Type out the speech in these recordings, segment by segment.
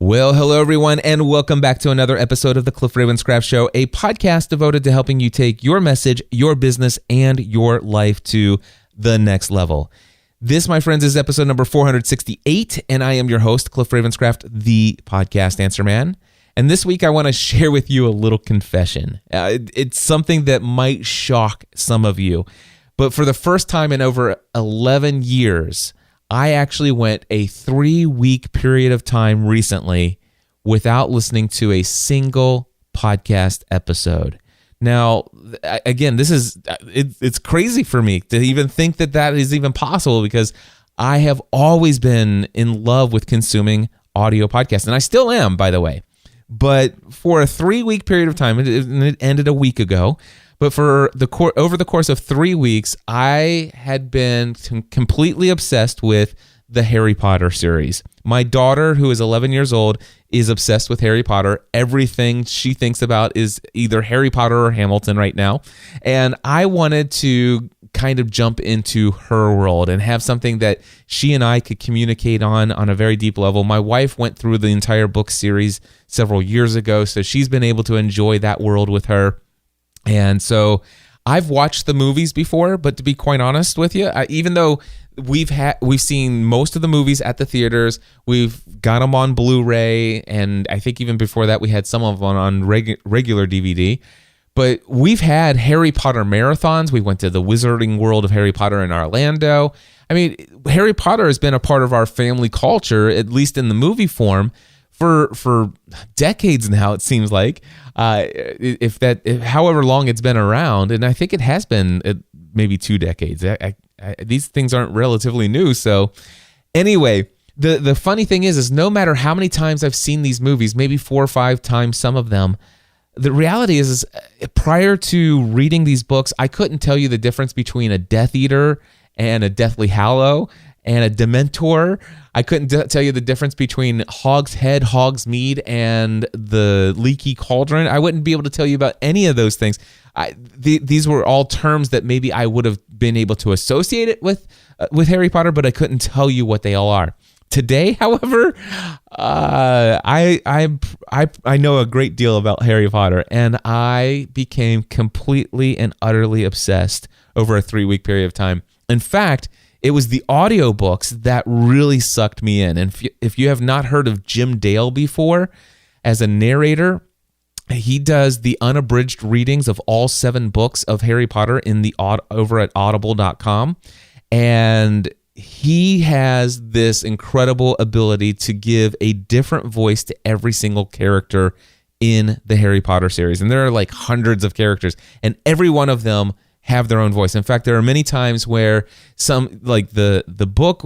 Well, hello everyone, and welcome back to another episode of the Cliff Ravenscraft Show, a podcast devoted to helping you take your message, your business, and your life to the next level. This, my friends, is episode number 468, and I am your host, Cliff Ravenscraft, the podcast answer man. And this week, I want to share with you a little confession. It's something that might shock some of you, but for the first time in over 11 years, I actually went a 3-week period of time recently without listening to a single podcast episode. Now, again, it's crazy for me to even think that is even possible because I have always been in love with consuming audio podcasts, and I still am, by the way. But for a 3-week period of time, it ended a week ago, but for over the course of 3 weeks, I had been completely obsessed with the Harry Potter series. My daughter, who is 11 years old, is obsessed with Harry Potter. Everything she thinks about is either Harry Potter or Hamilton right now. And I wanted to kind of jump into her world and have something that she and I could communicate on a very deep level. My wife went through the entire book series several years ago, so she's been able to enjoy that world with her. And so I've watched the movies before, but to be quite honest with you, even though we've seen most of the movies at the theaters, we've got them on Blu-ray, and I think even before that we had some of them on regular DVD. But we've had Harry Potter marathons. We went to the Wizarding World of Harry Potter in Orlando. I mean, Harry Potter has been a part of our family culture, at least in the movie form, for decades now, it seems like, however long it's been around, and I think it has been maybe 2 decades. These things aren't relatively new. So anyway, the funny thing is no matter how many times I've seen these movies, maybe 4 or 5 times, some of them, the reality is prior to reading these books, I couldn't tell you the difference between a Death Eater and a Deathly Hallow and a Dementor. I couldn't tell you the difference between Hog's Head, Hog's Mead, and the Leaky Cauldron. I wouldn't be able to tell you about any of those things. These were all terms that maybe I would have been able to associate it with Harry Potter, but I couldn't tell you what they all are. Today, however, I know a great deal about Harry Potter, and I became completely and utterly obsessed over a 3-week period of time. In fact, it was the audiobooks that really sucked me in. And if you have not heard of Jim Dale before, as a narrator, he does the unabridged readings of all 7 books of Harry Potter over at audible.com. And he has this incredible ability to give a different voice to every single character in the Harry Potter series. And there are like hundreds of characters, and every one of them have their own voice. In fact, there are many times where the book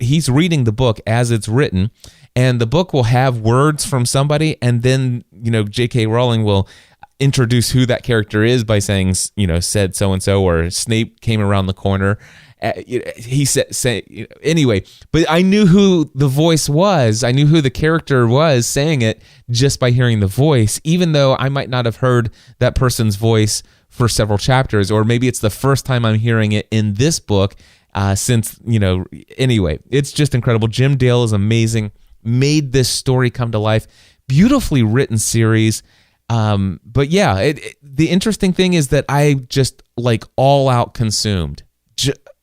he's reading the book as it's written, and the book will have words from somebody, and then, J.K. Rowling will introduce who that character is by saying, said so-and-so, or Snape came around the corner. He said, anyway, but I knew who the voice was. I knew who the character was saying it just by hearing the voice, even though I might not have heard that person's voice for several chapters, or maybe it's the first time I'm hearing it in this book anyway, it's just incredible. Jim Dale is amazing, made this story come to life, beautifully written series. But yeah, the interesting thing is that I just all out consumed,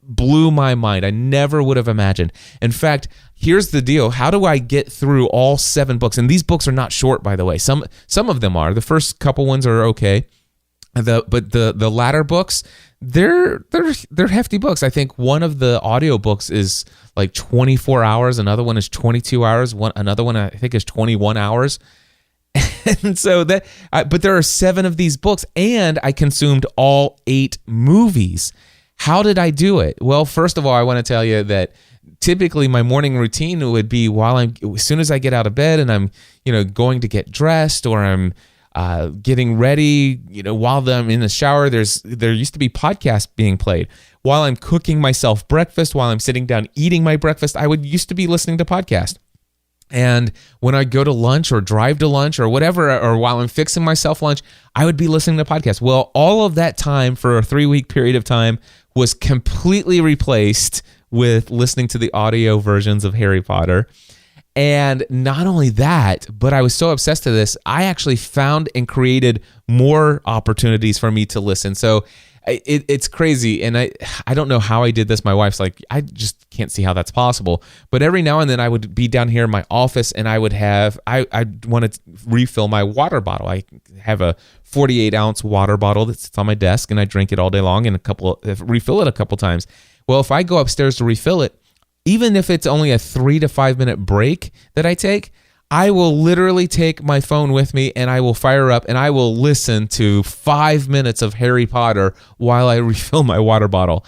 blew my mind. I never would have imagined. In fact, here's the deal. How do I get through all 7 books? And these books are not short, by the way. Some of them are. The first couple ones are okay. But the latter books, they're hefty books. I think one of the audiobooks is like 24 hours. Another one is 22 hours. Another one I think is 21 hours. And so but there are 7 of these books, and I consumed all 8 movies. How did I do it? Well, first of all, I want to tell you that typically my morning routine would be as soon as I get out of bed and I'm, going to get dressed, or I'm getting ready, while I'm in the shower, there used to be podcasts being played. While I'm cooking myself breakfast, while I'm sitting down eating my breakfast, I used to be listening to podcasts. And when I go to lunch or drive to lunch or whatever, or while I'm fixing myself lunch, I would be listening to podcasts. Well, all of that time for a 3-week period of time was completely replaced with listening to the audio versions of Harry Potter. And not only that, but I was so obsessed to this, I actually found and created more opportunities for me to listen. So it's crazy. And I don't know how I did this. My wife's like, I just can't see how that's possible. But every now and then I would be down here in my office and I want to refill my water bottle. I have a 48-ounce water bottle that sits on my desk and I drink it all day long and refill it a couple times. Well, if I go upstairs to refill it, even if it's only a 3 to 5 minute break that I take, I will literally take my phone with me and I will fire up and I will listen to 5 minutes of Harry Potter while I refill my water bottle.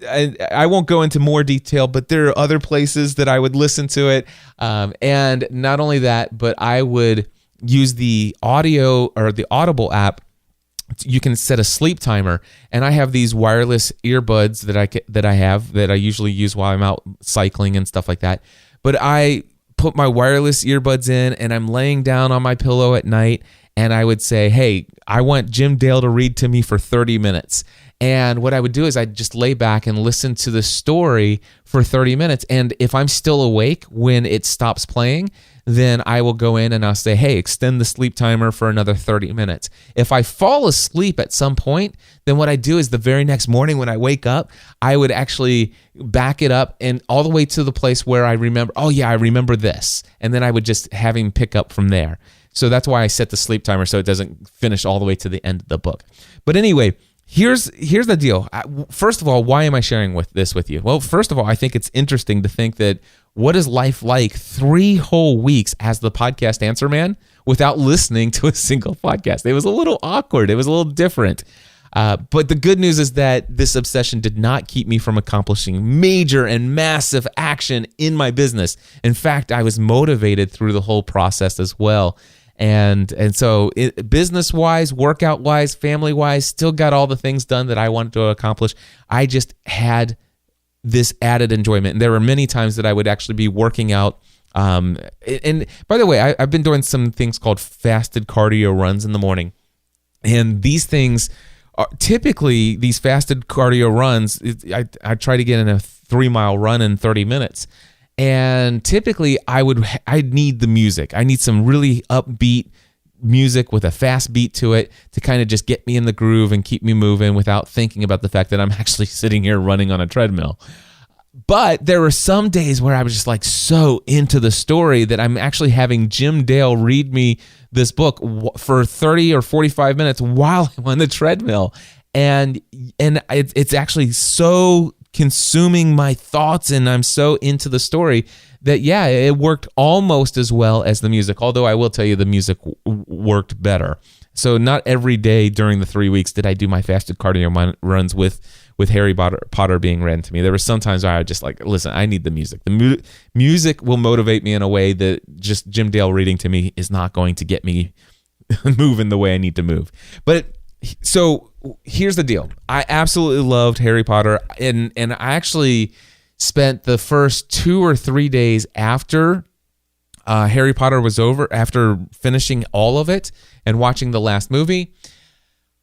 I won't go into more detail, but there are other places that I would listen to it. And not only that, but I would use the audio or the Audible app. You can set a sleep timer, and I have these wireless earbuds that I usually use while I'm out cycling and stuff like that. But I put my wireless earbuds in, and I'm laying down on my pillow at night, and I would say, hey, I want Jim Dale to read to me for 30 minutes. And what I would do is I'd just lay back and listen to the story for 30 minutes. And if I'm still awake when it stops playing, then I will go in and I'll say, hey, extend the sleep timer for another 30 minutes. If I fall asleep at some point, then what I do is the very next morning when I wake up, I would actually back it up and all the way to the place where I remember, oh yeah, I remember this. And then I would just have him pick up from there. So that's why I set the sleep timer so it doesn't finish all the way to the end of the book. But anyway, here's the deal. First of all, why am I sharing this with you? Well, first of all, I think it's interesting to think that what is life like 3 whole weeks as the podcast answer man without listening to a single podcast? It was a little awkward. It was a little different. But the good news is that this obsession did not keep me from accomplishing major and massive action in my business. In fact, I was motivated through the whole process as well. And so business-wise, workout-wise, family-wise, still got all the things done that I wanted to accomplish. I just had this added enjoyment. And there were many times that I would actually be working out. And by the way, I've been doing some things called fasted cardio runs in the morning. And these things are typically, these fasted cardio runs, I try to get in a 3-mile run in 30 minutes. And typically I'd need the music. I need some really upbeat music with a fast beat to it to kind of just get me in the groove and keep me moving without thinking about the fact that I'm actually sitting here running on a treadmill. But there were some days where I was just like so into the story that I'm actually having Jim Dale read me this book for 30 or 45 minutes while I'm on the treadmill. And it's actually so consuming my thoughts and I'm so into the story that, yeah, it worked almost as well as the music. Although I will tell you the music worked better. So not every day during the 3 weeks did I do my fasted cardio runs with Harry Potter being read to me. There were some times where I would just like, listen, I need the music. The music will motivate me in a way that just Jim Dale reading to me is not going to get me moving the way I need to move. But so here's the deal. I absolutely loved Harry Potter, and I actually spent the first 2 or 3 days after Harry Potter was over, after finishing all of it and watching the last movie,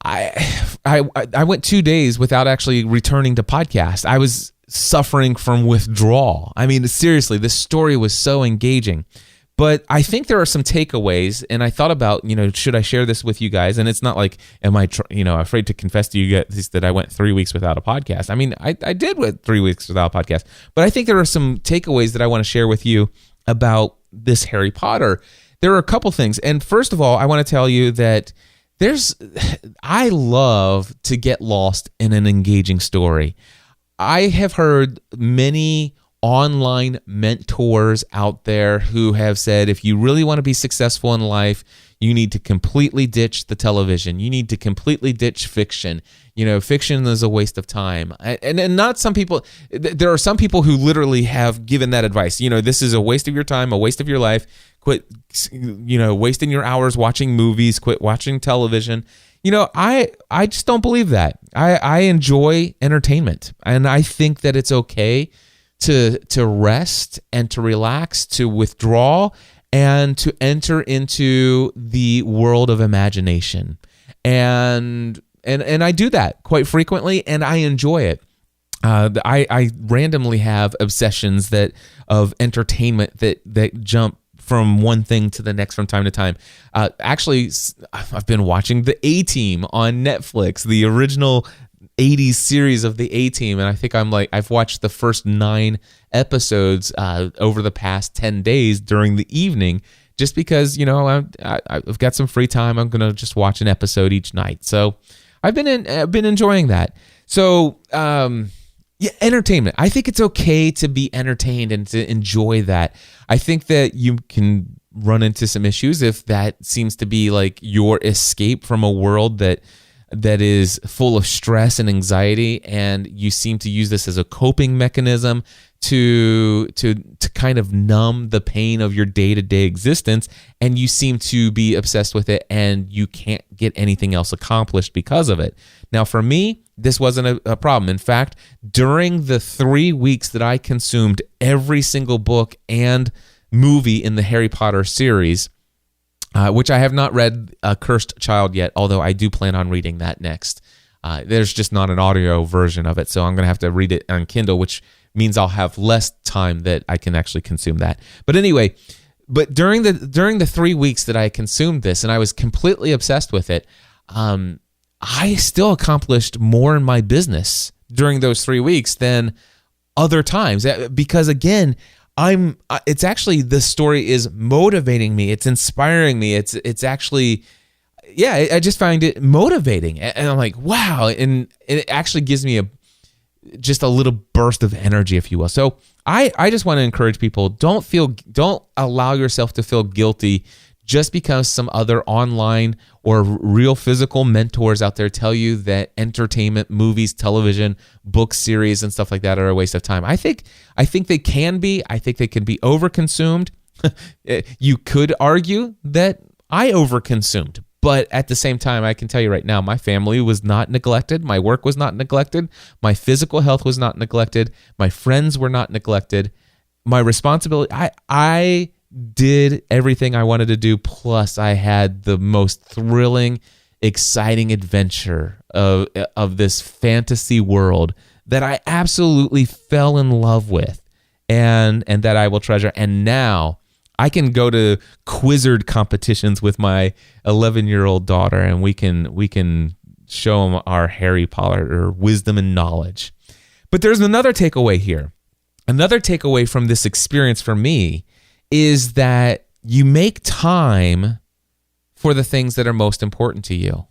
I went 2 days without actually returning to podcast. I was suffering from withdrawal. I mean, seriously, this story was so engaging. But I think there are some takeaways, and I thought about, should I share this with you guys? And it's not like, am I, afraid to confess to you guys that I went 3 weeks without a podcast. I mean, I did went 3 weeks without a podcast, but I think there are some takeaways that I want to share with you about this Harry Potter. There are a couple things, and first of all, I want to tell you that I love to get lost in an engaging story. I have heard many online mentors out there who have said, if you really want to be successful in life, you need to completely ditch the television. You need to completely ditch fiction. Fiction is a waste of time. And not some people, there are some people who literally have given that advice. This is a waste of your time, a waste of your life. Quit, wasting your hours watching movies, quit watching television. I just don't believe that. I enjoy entertainment, and I think that it's okay to rest and to relax, to withdraw, and to enter into the world of imagination. And I do that quite frequently, and I enjoy it. I randomly have obsessions of entertainment that jump from one thing to the next from time to time. Actually, I've been watching The A-Team on Netflix, the original 80s series of The A-Team, and I think I've watched the first 9 episodes over the past 10 days during the evening, just because I've got some free time. I'm gonna just watch an episode each night. So I've been enjoying that. So yeah, entertainment. I think it's okay to be entertained and to enjoy that. I think that you can run into some issues if that seems to be like your escape from a world that is full of stress and anxiety, and you seem to use this as a coping mechanism to kind of numb the pain of your day-to-day existence, and you seem to be obsessed with it, and you can't get anything else accomplished because of it. Now, for me, this wasn't a problem. In fact, during the 3 weeks that I consumed every single book and movie in the Harry Potter series, which I have not read Cursed Child yet, although I do plan on reading that next. There's just not an audio version of it, so I'm going to have to read it on Kindle, which means I'll have less time that I can actually consume that. But anyway, during the 3 weeks that I consumed this, and I was completely obsessed with it, I still accomplished more in my business during those 3 weeks than other times, because again, it's actually, the story is motivating me. It's inspiring me. It's actually, yeah, I just find it motivating. And I'm like, wow. And it actually gives me just a little burst of energy, if you will. So I just want to encourage people, don't allow yourself to feel guilty just because some other online or real physical mentors out there tell you that entertainment, movies, television, book series, and stuff like that are a waste of time. I think they can be. I think they can be overconsumed. You could argue that I overconsumed, but at the same time, I can tell you right now, my family was not neglected. My work was not neglected. My physical health was not neglected. My friends were not neglected. My responsibility, I did everything I wanted to do, plus I had the most thrilling, exciting adventure of this fantasy world that I absolutely fell in love with and that I will treasure. And now I can go to Quizzard competitions with my 11-year-old daughter, and we can show them our Harry Potter wisdom and knowledge. But there's another takeaway here. Another takeaway from this experience for me is that you make time for the things that are most important to you.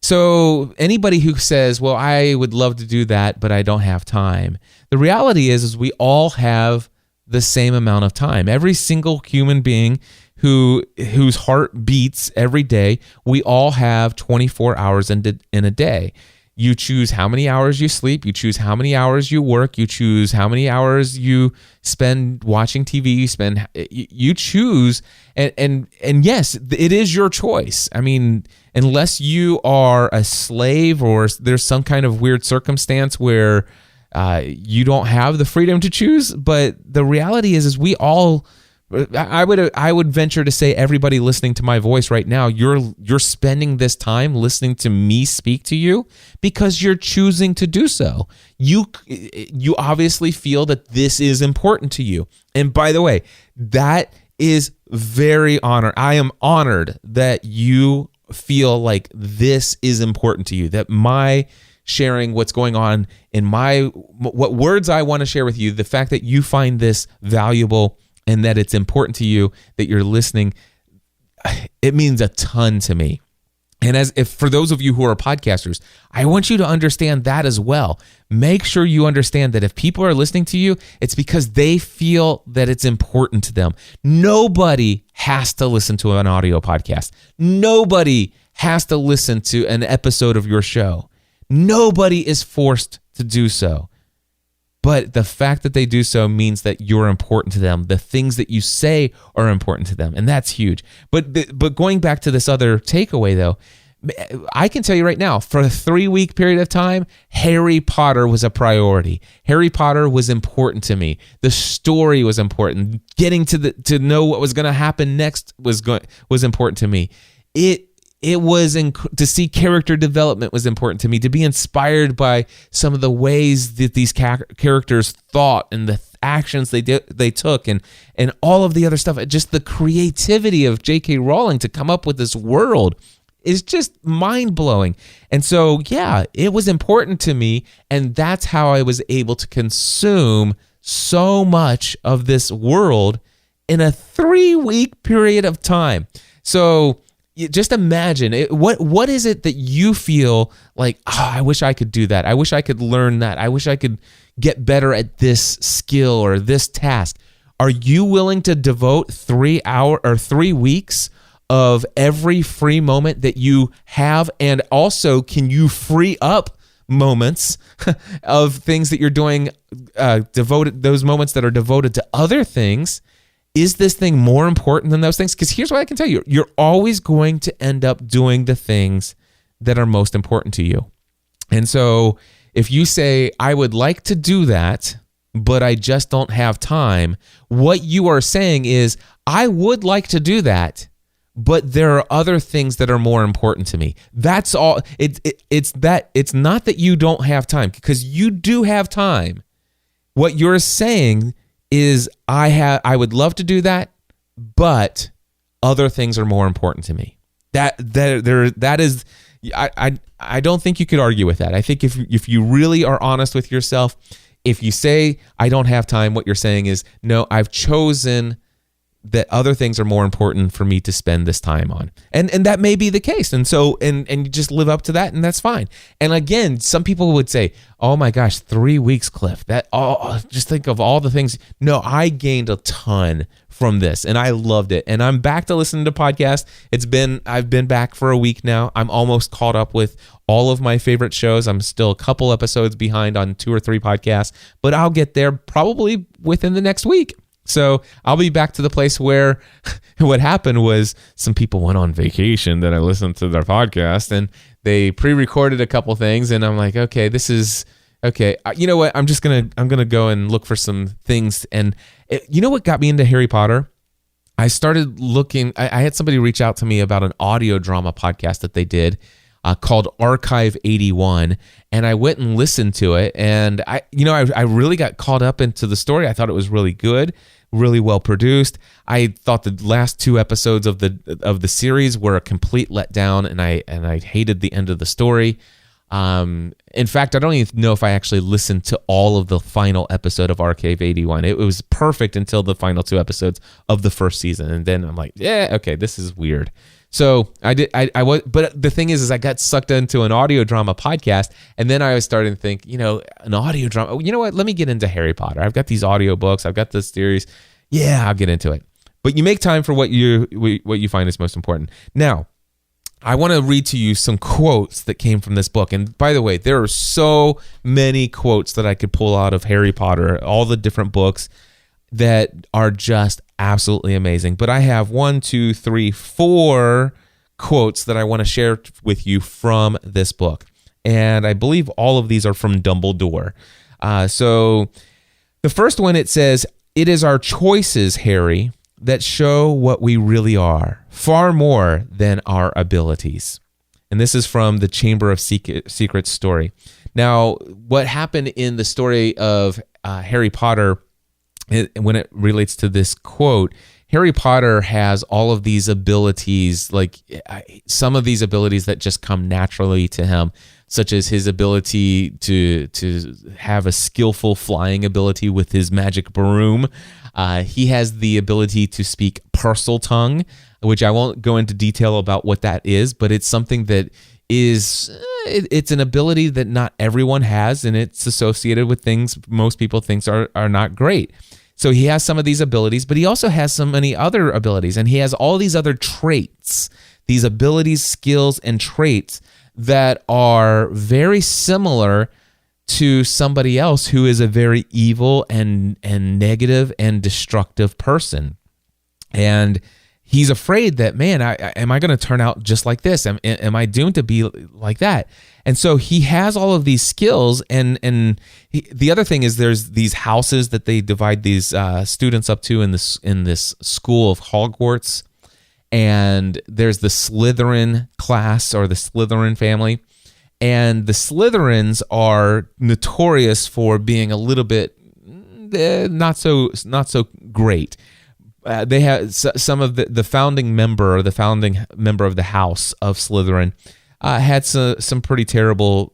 So anybody who says, well, I would love to do that, but I don't have time. The reality is we all have the same amount of time. Every single human being whose heart beats every day, we all have 24 hours in a day. You choose how many hours you sleep. You choose how many hours you work. You choose how many hours you spend watching TV. You choose, and yes, it is your choice. I mean, unless you are a slave or there's some kind of weird circumstance where you don't have the freedom to choose. But the reality is we all. I would venture to say everybody listening to my voice right now, you're spending this time listening to me speak to you because you're choosing to do so. You obviously feel that this is important to you. And by the way, that is very honored. I am honored that you feel like this is important to you, that my sharing what's going on in what words I want to share with you, the fact that you find this valuable and that it's important to you, that you're listening, it means a ton to me. And if for those of you who are podcasters, I want you to understand that as well. Make sure you understand that if people are listening to you, it's because they feel that it's important to them. Nobody has to listen to an audio podcast. Nobody has to listen to an episode of your show. Nobody is forced to do so. But the fact that they do so means that you're important to them. The things that you say are important to them, and that's huge. But going back to this other takeaway, though, I can tell you right now, for a 3-week period of time, Harry Potter was a priority. Harry Potter was important to me. The story was important. Getting to know what was going to happen next was important to me. it was to see character development was important to me, to be inspired by some of the ways that these characters thought and the actions they took and all of the other stuff. Just the creativity of J.K. Rowling to come up with this world is just mind-blowing. And so, yeah, it was important to me, and that's how I was able to consume so much of this world in a 3-week period of time. So just imagine, what is it that you feel like, I wish I could do that. I wish I could learn that. I wish I could get better at this skill or this task. Are you willing to devote 3 weeks of every free moment that you have? And also, can you free up moments of things that you're doing, those moments that are devoted to other things? Is this thing more important than those things? Because here's what I can tell you. You're always going to end up doing the things that are most important to you. And so if you say, I would like to do that, but I just don't have time, what you are saying is, I would like to do that, but there are other things that are more important to me. That's all. It's not that you don't have time, because you do have time. What you're saying is, I would love to do that, but other things are more important to me. That is, I don't think you could argue with that. I think if you really are honest with yourself, if you say, I don't have time, what you're saying is, no, I've chosen that other things are more important for me to spend this time on. And that may be the case. And so, and you just live up to that, and that's fine. And again, some people would say, oh my gosh, 3 weeks, Cliff, just think of all the things. No, I gained a ton from this, and I loved it. And I'm back to listening to podcasts. I've been back for a week now. I'm almost caught up with all of my favorite shows. I'm still a couple episodes behind on 2 or 3 podcasts, but I'll get there probably within the next week. So I'll be back to the place where what happened was some people went on vacation that I listened to their podcast, and they pre-recorded a couple things, and I'm like, okay, this is okay. You know what? I'm gonna go and look for some things. And you know what got me into Harry Potter? I started looking. I had somebody reach out to me about an audio drama podcast that they did called Archive 81, and I went and listened to it, and I really got caught up into the story. I thought it was really good, really well produced. I thought the last 2 episodes of the series were a complete letdown, and I hated the end of the story. In fact, I don't even know if I actually listened to all of the final episode of Archive 81. It was perfect until the final 2 episodes of the first season, and then I'm like, yeah, okay, this is weird. So I did. I was, but the thing is I got sucked into an audio drama podcast, and then I was starting to think, an audio drama. You know what? Let me get into Harry Potter. I've got these audio books. I've got this series. Yeah, I'll get into it. But you make time for what you find is most important. Now, I want to read to you some quotes that came from this book. And by the way, there are so many quotes that I could pull out of Harry Potter, all the different books that are just absolutely amazing. But I have 1, 2, 3, 4 quotes that I want to share with you from this book. And I believe all of these are from Dumbledore. So the first one, it says, "It is our choices, Harry, that show what we really are, far more than our abilities." And this is from the Chamber of Secrets story. Now, what happened in the story of Harry Potter, when it relates to this quote, Harry Potter has all of these abilities, like some of these abilities that just come naturally to him, such as his ability to have a skillful flying ability with his magic broom. He has the ability to speak Parseltongue, which I won't go into detail about what that is, but it's something that is, it's an ability that not everyone has, and it's associated with things most people think are not great. So he has some of these abilities, but he also has so many other abilities, and he has all these other traits, these abilities, skills, and traits that are very similar to somebody else who is a very evil and negative and destructive person. And he's afraid that, man, am I going to turn out just like this? Am I doomed to be like that? And so he has all of these skills. And the other thing is there's these houses that they divide these students up to in this school of Hogwarts. and there's the Slytherin class or the Slytherin family. And the Slytherins are notorious for being a little bit not so great. They have some of the founding member of the House of Slytherin had some pretty terrible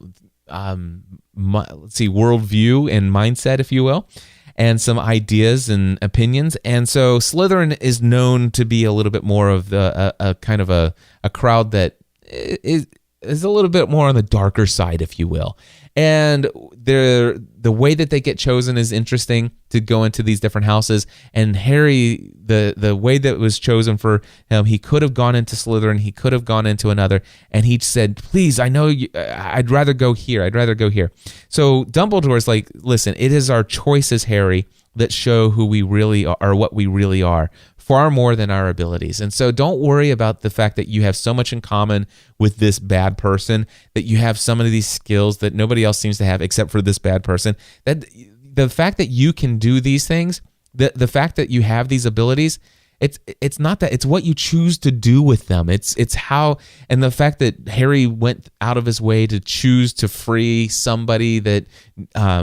worldview and mindset, if you will, and some ideas and opinions. And so Slytherin is known to be a little bit more of a kind of a crowd that is a little bit more on the darker side, if you will. And the way that they get chosen is interesting to go into these different houses. And Harry, the way that was chosen for him, he could have gone into Slytherin, he could have gone into another, and he said, please, I know I'd rather go here. So Dumbledore's like, listen, it is our choices, Harry, that show who we really are, or what we really are, far more than our abilities. And so don't worry about the fact that you have so much in common with this bad person, that you have some of these skills that nobody else seems to have except for this bad person. That the fact that you can do these things, the fact that you have these abilities, it's not that, it's what you choose to do with them. It's how, and the fact that Harry went out of his way to choose to free somebody that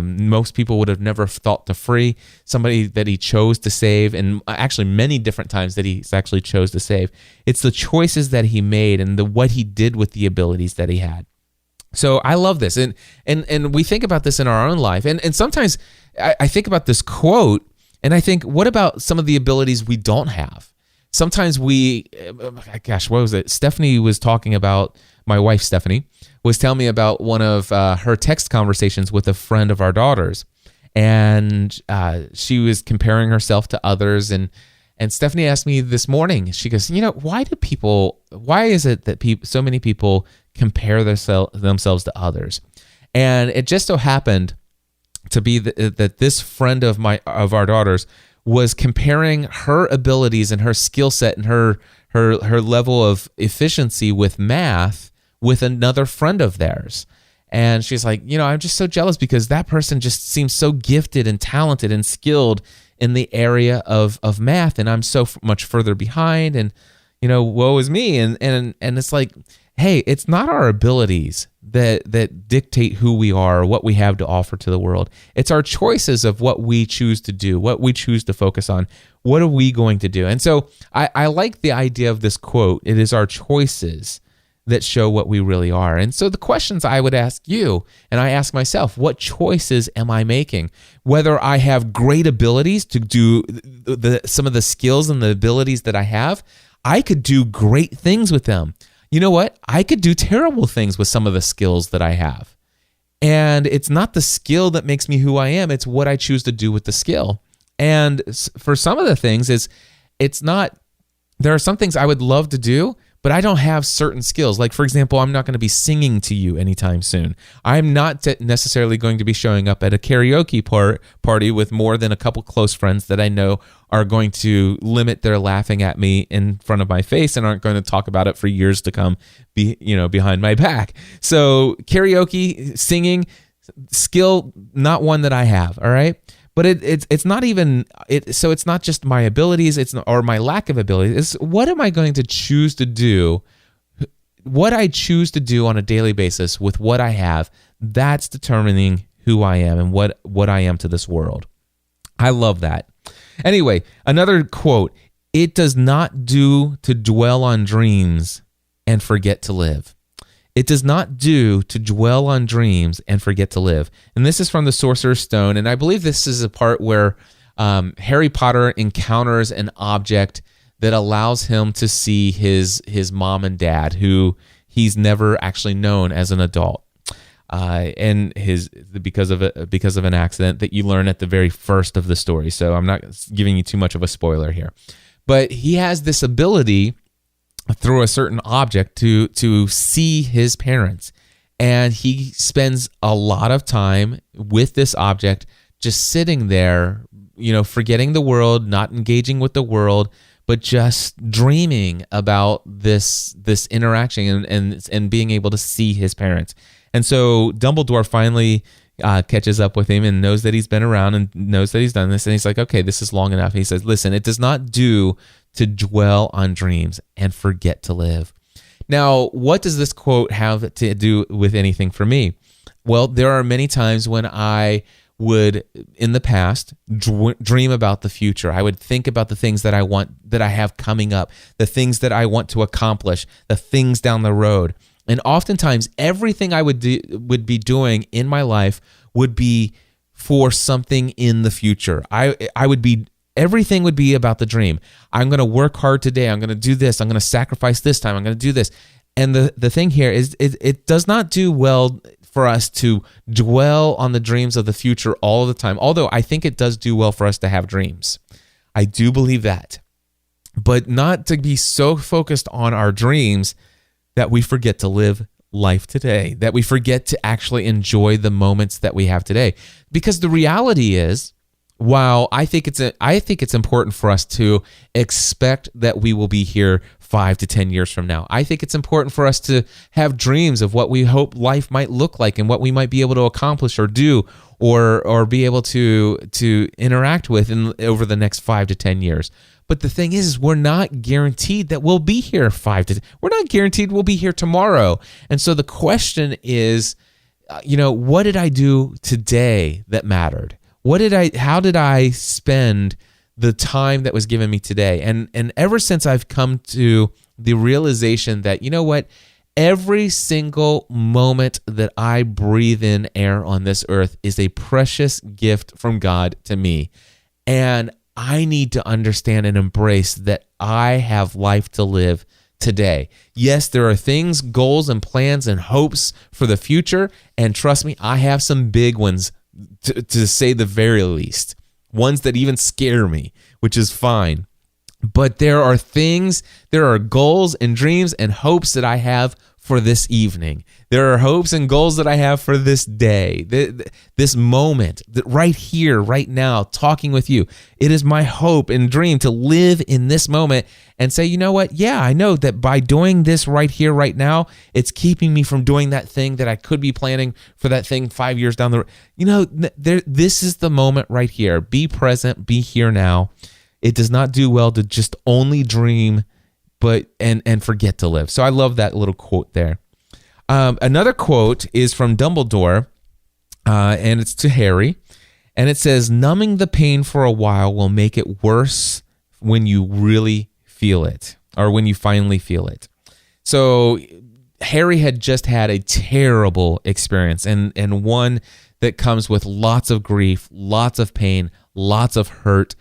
most people would have never thought to free, somebody that he chose to save, and actually many different times that he actually chose to save. It's the choices that he made and what he did with the abilities that he had. So I love this, and we think about this in our own life, and sometimes I think about this quote. And I think, what about some of the abilities we don't have? Sometimes what was it? Stephanie was talking about, my wife Stephanie, was telling me about one of her text conversations with a friend of our daughter's. And she was comparing herself to others. And Stephanie asked me this morning, she goes, why is it that so many people compare themselves to others? And it just so happened to be that this friend of our daughter's was comparing her abilities and her skill set and her level of efficiency with math with another friend of theirs. And she's like, I'm just so jealous because that person just seems so gifted and talented and skilled in the area of math, and I'm so much further behind, and woe is me. And it's like, hey, it's not our abilities that dictate who we are or what we have to offer to the world. It's our choices of what we choose to do, what we choose to focus on. What are we going to do? And so I like the idea of this quote. It is our choices that show what we really are. And so the questions I would ask you, and I ask myself, what choices am I making? Whether I have great abilities to do some of the skills and the abilities that I have, I could do great things with them. You know what? I could do terrible things with some of the skills that I have. And it's not the skill that makes me who I am. It's what I choose to do with the skill. And for some of the things, there are some things I would love to do, but I don't have certain skills. Like, for example, I'm not going to be singing to you anytime soon. I'm not necessarily going to be showing up at a karaoke party with more than a couple close friends that I know are going to limit their laughing at me in front of my face and aren't going to talk about it for years to come, behind my back. So karaoke, singing, skill, not one that I have, all right? But it's not even it. So it's not just my abilities, or my lack of abilities. It's what am I going to choose to do? What I choose to do on a daily basis with what I have, that's determining who I am and what I am to this world. I love that. Anyway, another quote: "It does not do to dwell on dreams and forget to live." It does not do to dwell on dreams and forget to live. And this is from the Sorcerer's Stone. And I believe this is a part where Harry Potter encounters an object that allows him to see his mom and dad, who he's never actually known as an adult. And because of an accident that you learn at the very first of the story. So I'm not giving you too much of a spoiler here. But he has this ability through a certain object to see his parents, and he spends a lot of time with this object, just sitting there, forgetting the world, not engaging with the world, but just dreaming about this interaction and being able to see his parents. And so Dumbledore finally catches up with him and knows that he's been around and knows that he's done this. And he's like, okay, this is long enough. And he says, listen, it does not do to dwell on dreams and forget to live. Now, what does this quote have to do with anything for me? Well, there are many times when I would, in the past, dream about the future. I would think about the things that I want, that I have coming up, the things that I want to accomplish, the things down the road. And oftentimes, everything I would be doing in my life would be for something in the future. Everything would be about the dream. I'm going to work hard today. I'm going to do this. I'm going to sacrifice this time. I'm going to do this. And the thing here is it does not do well for us to dwell on the dreams of the future all the time. Although I think it does do well for us to have dreams. I do believe that. But not to be so focused on our dreams that we forget to live life today, that we forget to actually enjoy the moments that we have today. Because the reality is, while I think it's important for us to expect that we will be here 5 to 10 years from now. I think it's important for us to have dreams of what we hope life might look like and what we might be able to accomplish or do or be able to interact with over the next 5 to 10 years. But the thing is, we're not guaranteed that we'll be here we're not guaranteed we'll be here tomorrow. And so the question is, what did I do today that mattered? How did I spend the time that was given me today? And ever since I've come to the realization that, you know what, every single moment that I breathe in air on this earth is a precious gift from God to me. And I need to understand and embrace that I have life to live today. Yes, there are things, goals, and plans and hopes for the future. And trust me, I have some big ones, to say the very least. Ones that even scare me, which is fine. But there are goals and dreams and hopes that I have for this evening. There are hopes and goals that I have for this day, this moment, right here, right now, talking with you. It is my hope and dream to live in this moment and say, you know what? Yeah, I know that by doing this right here, right now, it's keeping me from doing that thing that I could be planning for that thing 5 years down the road. This is the moment right here. Be present, be here now. It does not do well to just only dream and forget to live. So I love that little quote there. Another quote is from Dumbledore, and it's to Harry, and it says, "Numbing the pain for a while will make it worse when you really feel it, or when you finally feel it." So Harry had just had a terrible experience, and one that comes with lots of grief, lots of pain, lots of hurt,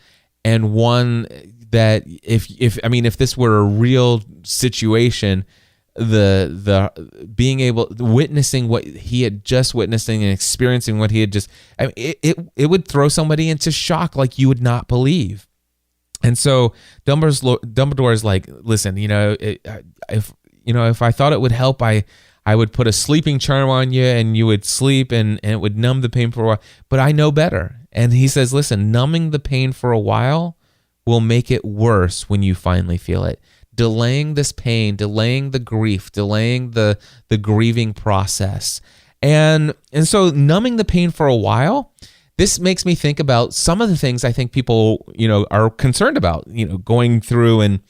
and one that if this were a real situation, the witnessing what he had just witnessing and experiencing what he had just, it would throw somebody into shock like you would not believe. And so Dumbledore is like, listen, if I thought it would help, I would put a sleeping charm on you and you would sleep and it would numb the pain for a while, but I know better. And he says, listen, numbing the pain for a while will make it worse when you finally feel it. Delaying this pain, delaying the grief, delaying the grieving process. And so numbing the pain for a while, this makes me think about some of the things I think people, are concerned about, going through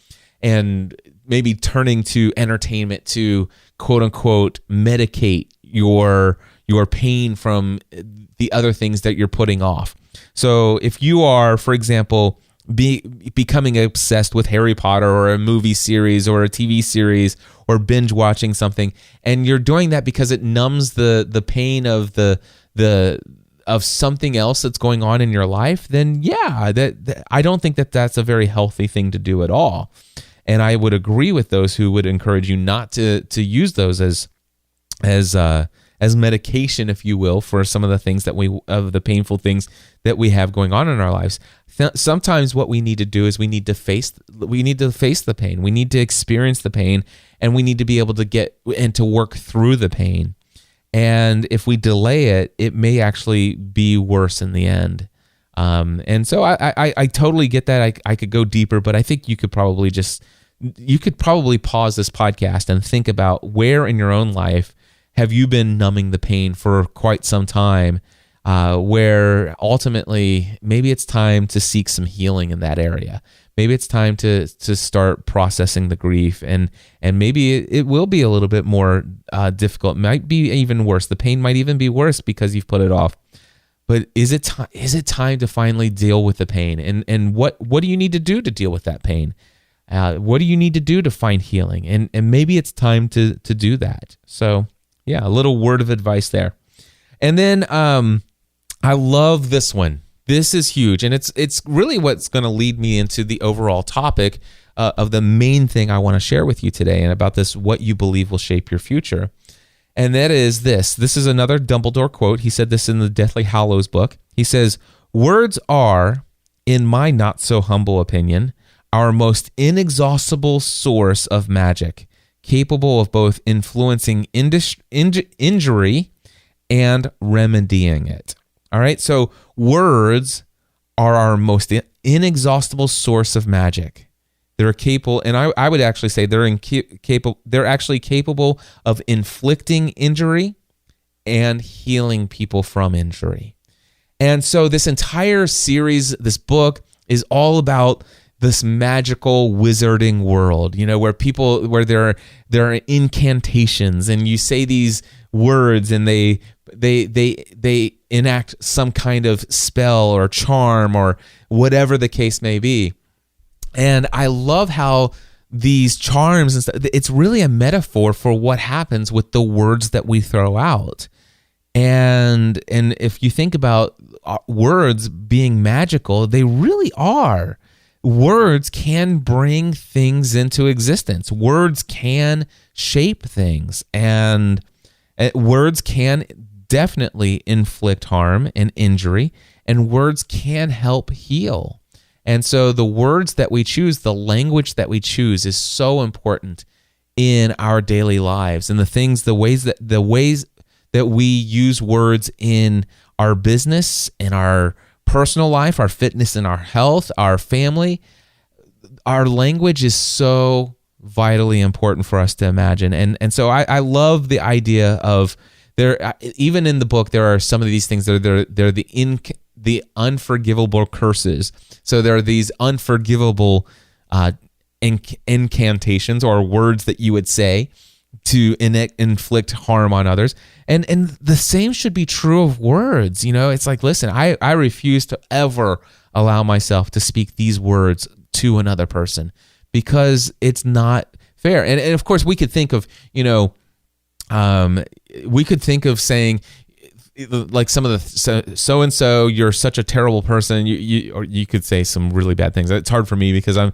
and maybe turning to entertainment to quote unquote medicate your pain from the other things that you're putting off. So if you are, for example, becoming obsessed with Harry Potter or a movie series or a TV series or binge watching something, and you're doing that because it numbs the pain of of something else that's going on in your life, then yeah, that I don't think that's a very healthy thing to do at all. And I would agree with those who would encourage you not to use those as medication, if you will, for some of the things of the painful things that we have going on in our lives. Sometimes what we need to do is we need to face the pain. We need to experience the pain, and we need to be able to get and to work through the pain. And if we delay it, it may actually be worse in the end. And so I totally get that. I could go deeper, but I think you could probably pause this podcast and think about where in your own life have you been numbing the pain for quite some time, where ultimately maybe it's time to seek some healing in that area. Maybe it's time to start processing the grief, and maybe it will be a little bit more difficult. It might be even worse. The pain might even be worse because you've put it off. But is it time to finally deal with the pain? And what do you need to do to deal with that pain? What do you need to do to find healing? And maybe it's time to do that. So yeah, a little word of advice there. And then I love this one. This is huge, and it's really what's going to lead me into the overall topic of the main thing I want to share with you today, and about this, what you believe will shape your future. And that is this. This is another Dumbledore quote. He said this in the Deathly Hallows book. He says, "Words are, in my not so humble opinion, our most inexhaustible source of magic, capable of both influencing injury and remedying it." All right, so words are our most inexhaustible source of magic. They're capable, and I would actually say they're actually capable of inflicting injury and healing people from injury. And so this entire series, this book, is all about this magical wizarding world, where there are incantations, and you say these words, and they enact some kind of spell or charm or whatever the case may be. And I love how these charms and stuff, it's really a metaphor for what happens with the words that we throw out. And if you think about words being magical, they really are. Words can bring things into existence. Words can shape things, and words can definitely inflict harm and injury, and words can help heal. And so the words that we choose, the language that we choose, is so important in our daily lives, and the ways that we use words in our business, in our personal life, our fitness and our health, our family. Our language is so vitally important for us to imagine. And so I love the idea of even in the book, there are some of these things that they're the unforgivable curses. So there are these unforgivable incantations, or words that you would say to inflict harm on others. And the same should be true of words. It's like, listen, I refuse to ever allow myself to speak these words to another person, because it's not fair. And of course, we could think of, saying, like, some of the so-and-so, you're such a terrible person. Or you could say some really bad things. It's hard for me because I'm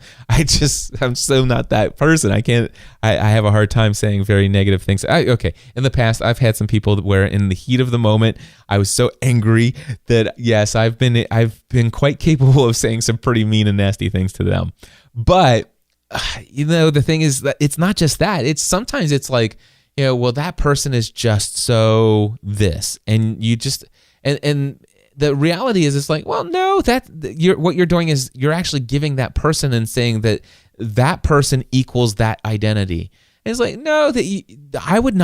so not that person. I have a hard time saying very negative things. Okay. In the past, I've had some people where in the heat of the moment, I was so angry that yes, I've been quite capable of saying some pretty mean and nasty things to them. But the thing is that it's not just that. Sometimes it's like, well, that person is just so this, and you just, and the reality is, it's like, well, no, what you're doing is you're actually giving that person and saying that person equals that identity. And it's like, no, I would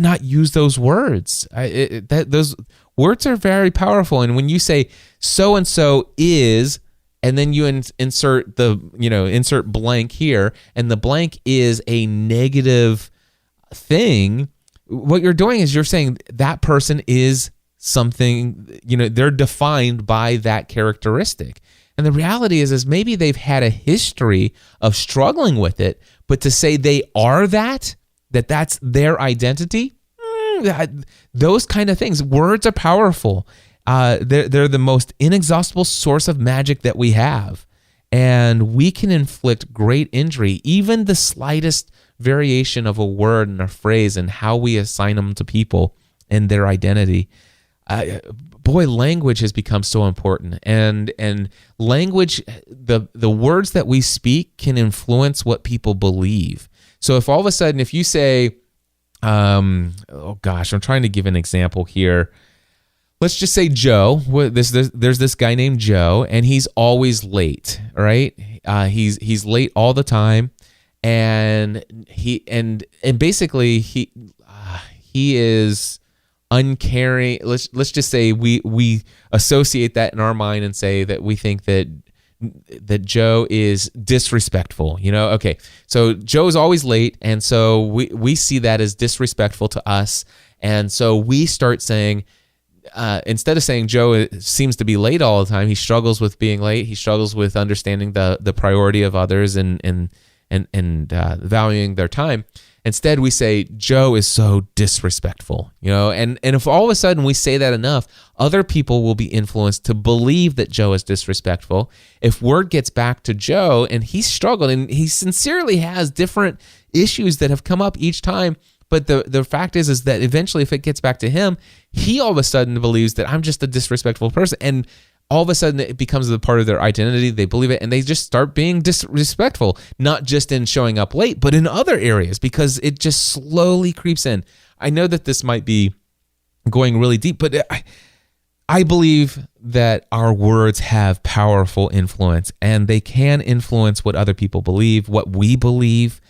not use those words. Those words are very powerful. And when you say so and so is, and then you insert blank here, and the blank is a negative thing, what you're doing is you're saying that person is something, they're defined by that characteristic. And the reality is maybe they've had a history of struggling with it, but to say they are that's their identity, those kind of things. Words are powerful. They're the most inexhaustible source of magic that we have. And we can inflict great injury, even the slightest variation of a word and a phrase and how we assign them to people and their identity. Language has become so important, and language, the words that we speak can influence what people believe. So if all of a sudden, if you say, I'm trying to give an example here. Let's just say Joe. There's this guy named Joe, and he's always late. Right? He's late all the time, and basically he is uncaring. Let's just say we associate that in our mind and say that we think that Joe is disrespectful. Okay, so Joe's always late, and so we see that as disrespectful to us, and so we start saying, instead of saying Joe seems to be late all the time, he struggles with being late, he struggles with understanding the priority of others and valuing their time. Instead, we say Joe is so disrespectful, and if all of a sudden we say that enough, other people will be influenced to believe that Joe is disrespectful. If word gets back to Joe and he's struggled and he sincerely has different issues that have come up each time, but the fact is that eventually if it gets back to him, he all of a sudden believes that I'm just a disrespectful person, and all of a sudden it becomes a part of their identity. They believe it, and they just start being disrespectful, not just in showing up late, but in other areas, because it just slowly creeps in. I know that this might be going really deep, but I believe that our words have powerful influence, and they can influence what other people believe, what we believe,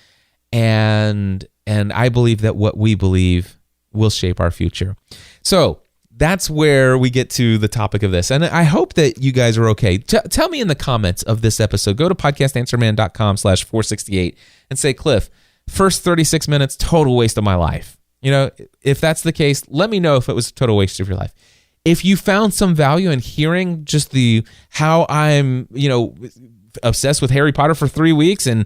and I believe that what we believe will shape our future. So that's where we get to the topic of this. And I hope that you guys are okay. Tell me in the comments of this episode. Go to podcastanswerman.com/468 and say, Cliff, first 36 minutes, total waste of my life. If that's the case, let me know if it was a total waste of your life. If you found some value in hearing just how I'm, obsessed with Harry Potter for 3 weeks and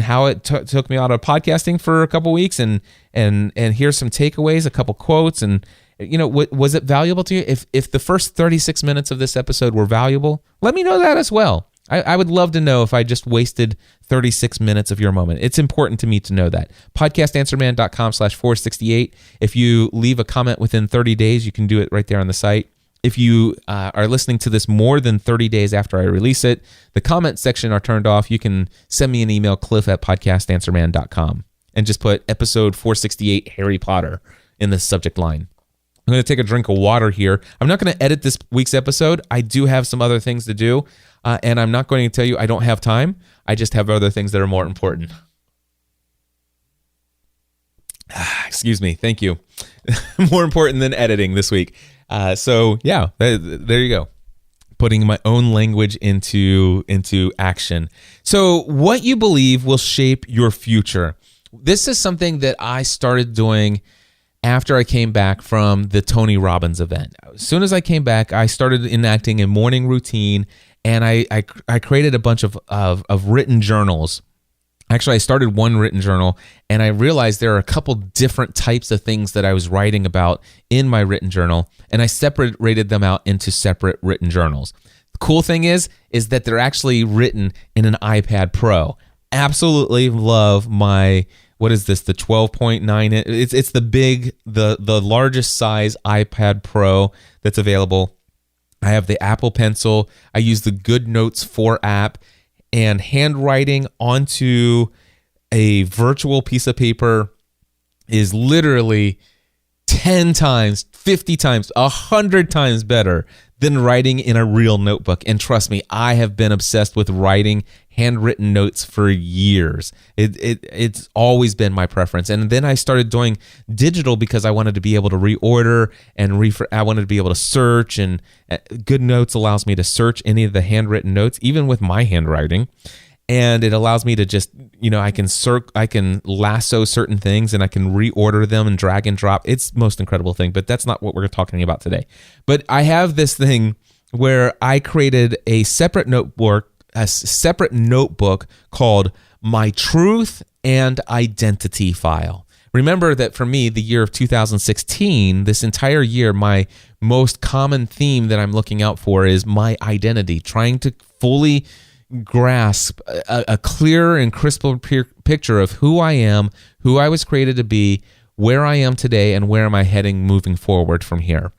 how it took me out of podcasting for a couple weeks and here's some takeaways, a couple quotes, and was it valuable to you? If the first 36 minutes of this episode were valuable, let me know that as well. I would love to know if I just wasted 36 minutes of your moment. It's important to me to know that. podcastanswerman.com/468. If you leave a comment within 30 days, you can do it right there on the site. If you are listening to this more than 30 days after I release it, the comment section are turned off. You can send me an email, cliff@podcastanswerman.com, and just put episode 468 Harry Potter in the subject line. I'm going to take a drink of water here. I'm not going to edit this week's episode. I do have some other things to do, and I'm not going to tell you I don't have time. I just have other things that are more important. Excuse me. Thank you. More important than editing this week. So yeah, there you go. Putting my own language into action. So what you believe will shape your future. This is something that I started doing after I came back from the Tony Robbins event. As soon as I came back, I started enacting a morning routine, and I created a bunch of written journals. Actually, I started one written journal, and I realized there are a couple different types of things that I was writing about in my written journal, and I separated them out into separate written journals. The cool thing is that they're actually written in an iPad Pro. Absolutely love my, what is this, the 12.9? It's the largest size iPad Pro that's available. I have the Apple Pencil. I use the Good Notes 4 app, and handwriting onto a virtual piece of paper is literally 10 times, 50 times, 100 times better than writing in a real notebook. And trust me, I have been obsessed with writing handwritten notes for years. It's always been my preference. And then I started doing digital because I wanted to be able to reorder and I wanted to be able to search, and Good Notes allows me to search any of the handwritten notes, even with my handwriting. And it allows me to just, I can lasso certain things, and I can reorder them and drag and drop. It's the most incredible thing, but that's not what we're talking about today. But I have this thing where I created a separate notebook called My Truth and Identity File. Remember that for me, the year of 2016, this entire year, my most common theme that I'm looking out for is my identity, trying to fully grasp a clearer and crisper picture of who I am, who I was created to be, where I am today, and where am I heading moving forward from here.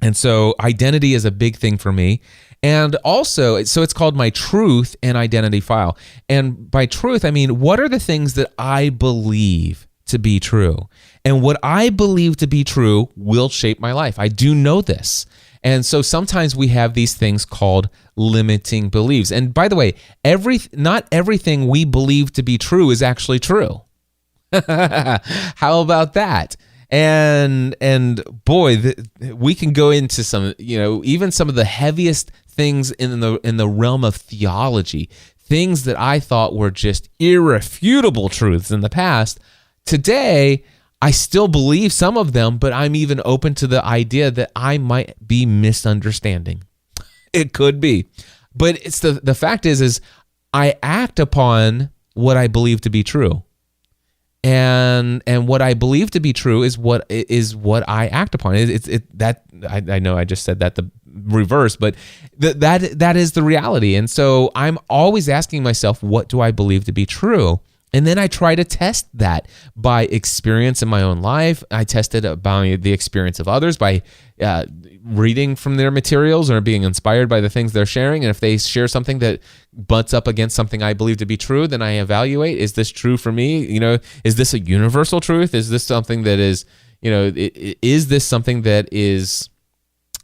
And so identity is a big thing for me. And also, so it's called My Truth and Identity File. And by truth, I mean, what are the things that I believe to be true? And what I believe to be true will shape my life. I do know this. And so sometimes we have these things called limiting beliefs. And by the way, not everything we believe to be true is actually true. How about that? And boy, we can go into some, even some of the heaviest things in the realm of theology, things that I thought were just irrefutable truths in the past. Today, I still believe some of them, but I'm even open to the idea that I might be misunderstanding. It could be. But it's the fact is I act upon what I believe to be true. And what I believe to be true is what I act upon. I know I just said that the reverse, but that is the reality. And so I'm always asking myself, what do I believe to be true? And then I try to test that by experience in my own life. I test it by the experience of others, by reading from their materials or being inspired by the things they're sharing. And if they share something that butts up against something I believe to be true, then I evaluate, is this true for me? Is this a universal truth? Is this something that is, is this something that is...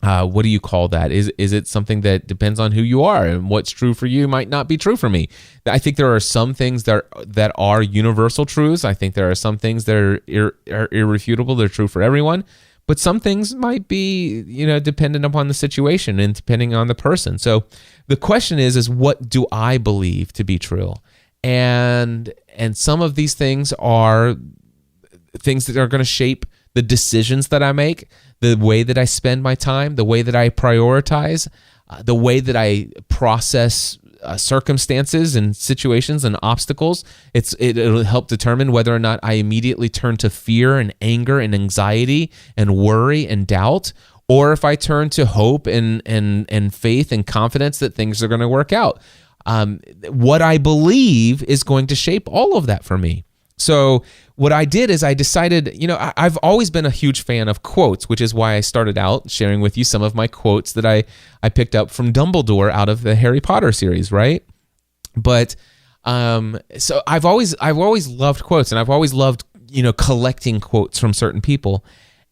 what do you call that? Is it something that depends on who you are, and what's true for you might not be true for me? I think there are some things that are universal truths. I think there are some things that are irrefutable. They're true for everyone, but some things might be, dependent upon the situation and depending on the person. So the question is what do I believe to be true? And some of these things are things that are going to shape the decisions that I make, the way that I spend my time, the way that I prioritize, the way that I process circumstances and situations and obstacles. It'll help determine whether or not I immediately turn to fear and anger and anxiety and worry and doubt, or if I turn to hope and faith and confidence that things are going to work out. What I believe is going to shape all of that for me. So what I did is I decided, I've always been a huge fan of quotes, which is why I started out sharing with you some of my quotes that I picked up from Dumbledore out of the Harry Potter series, right? But so I've always loved quotes, and I've always loved, collecting quotes from certain people.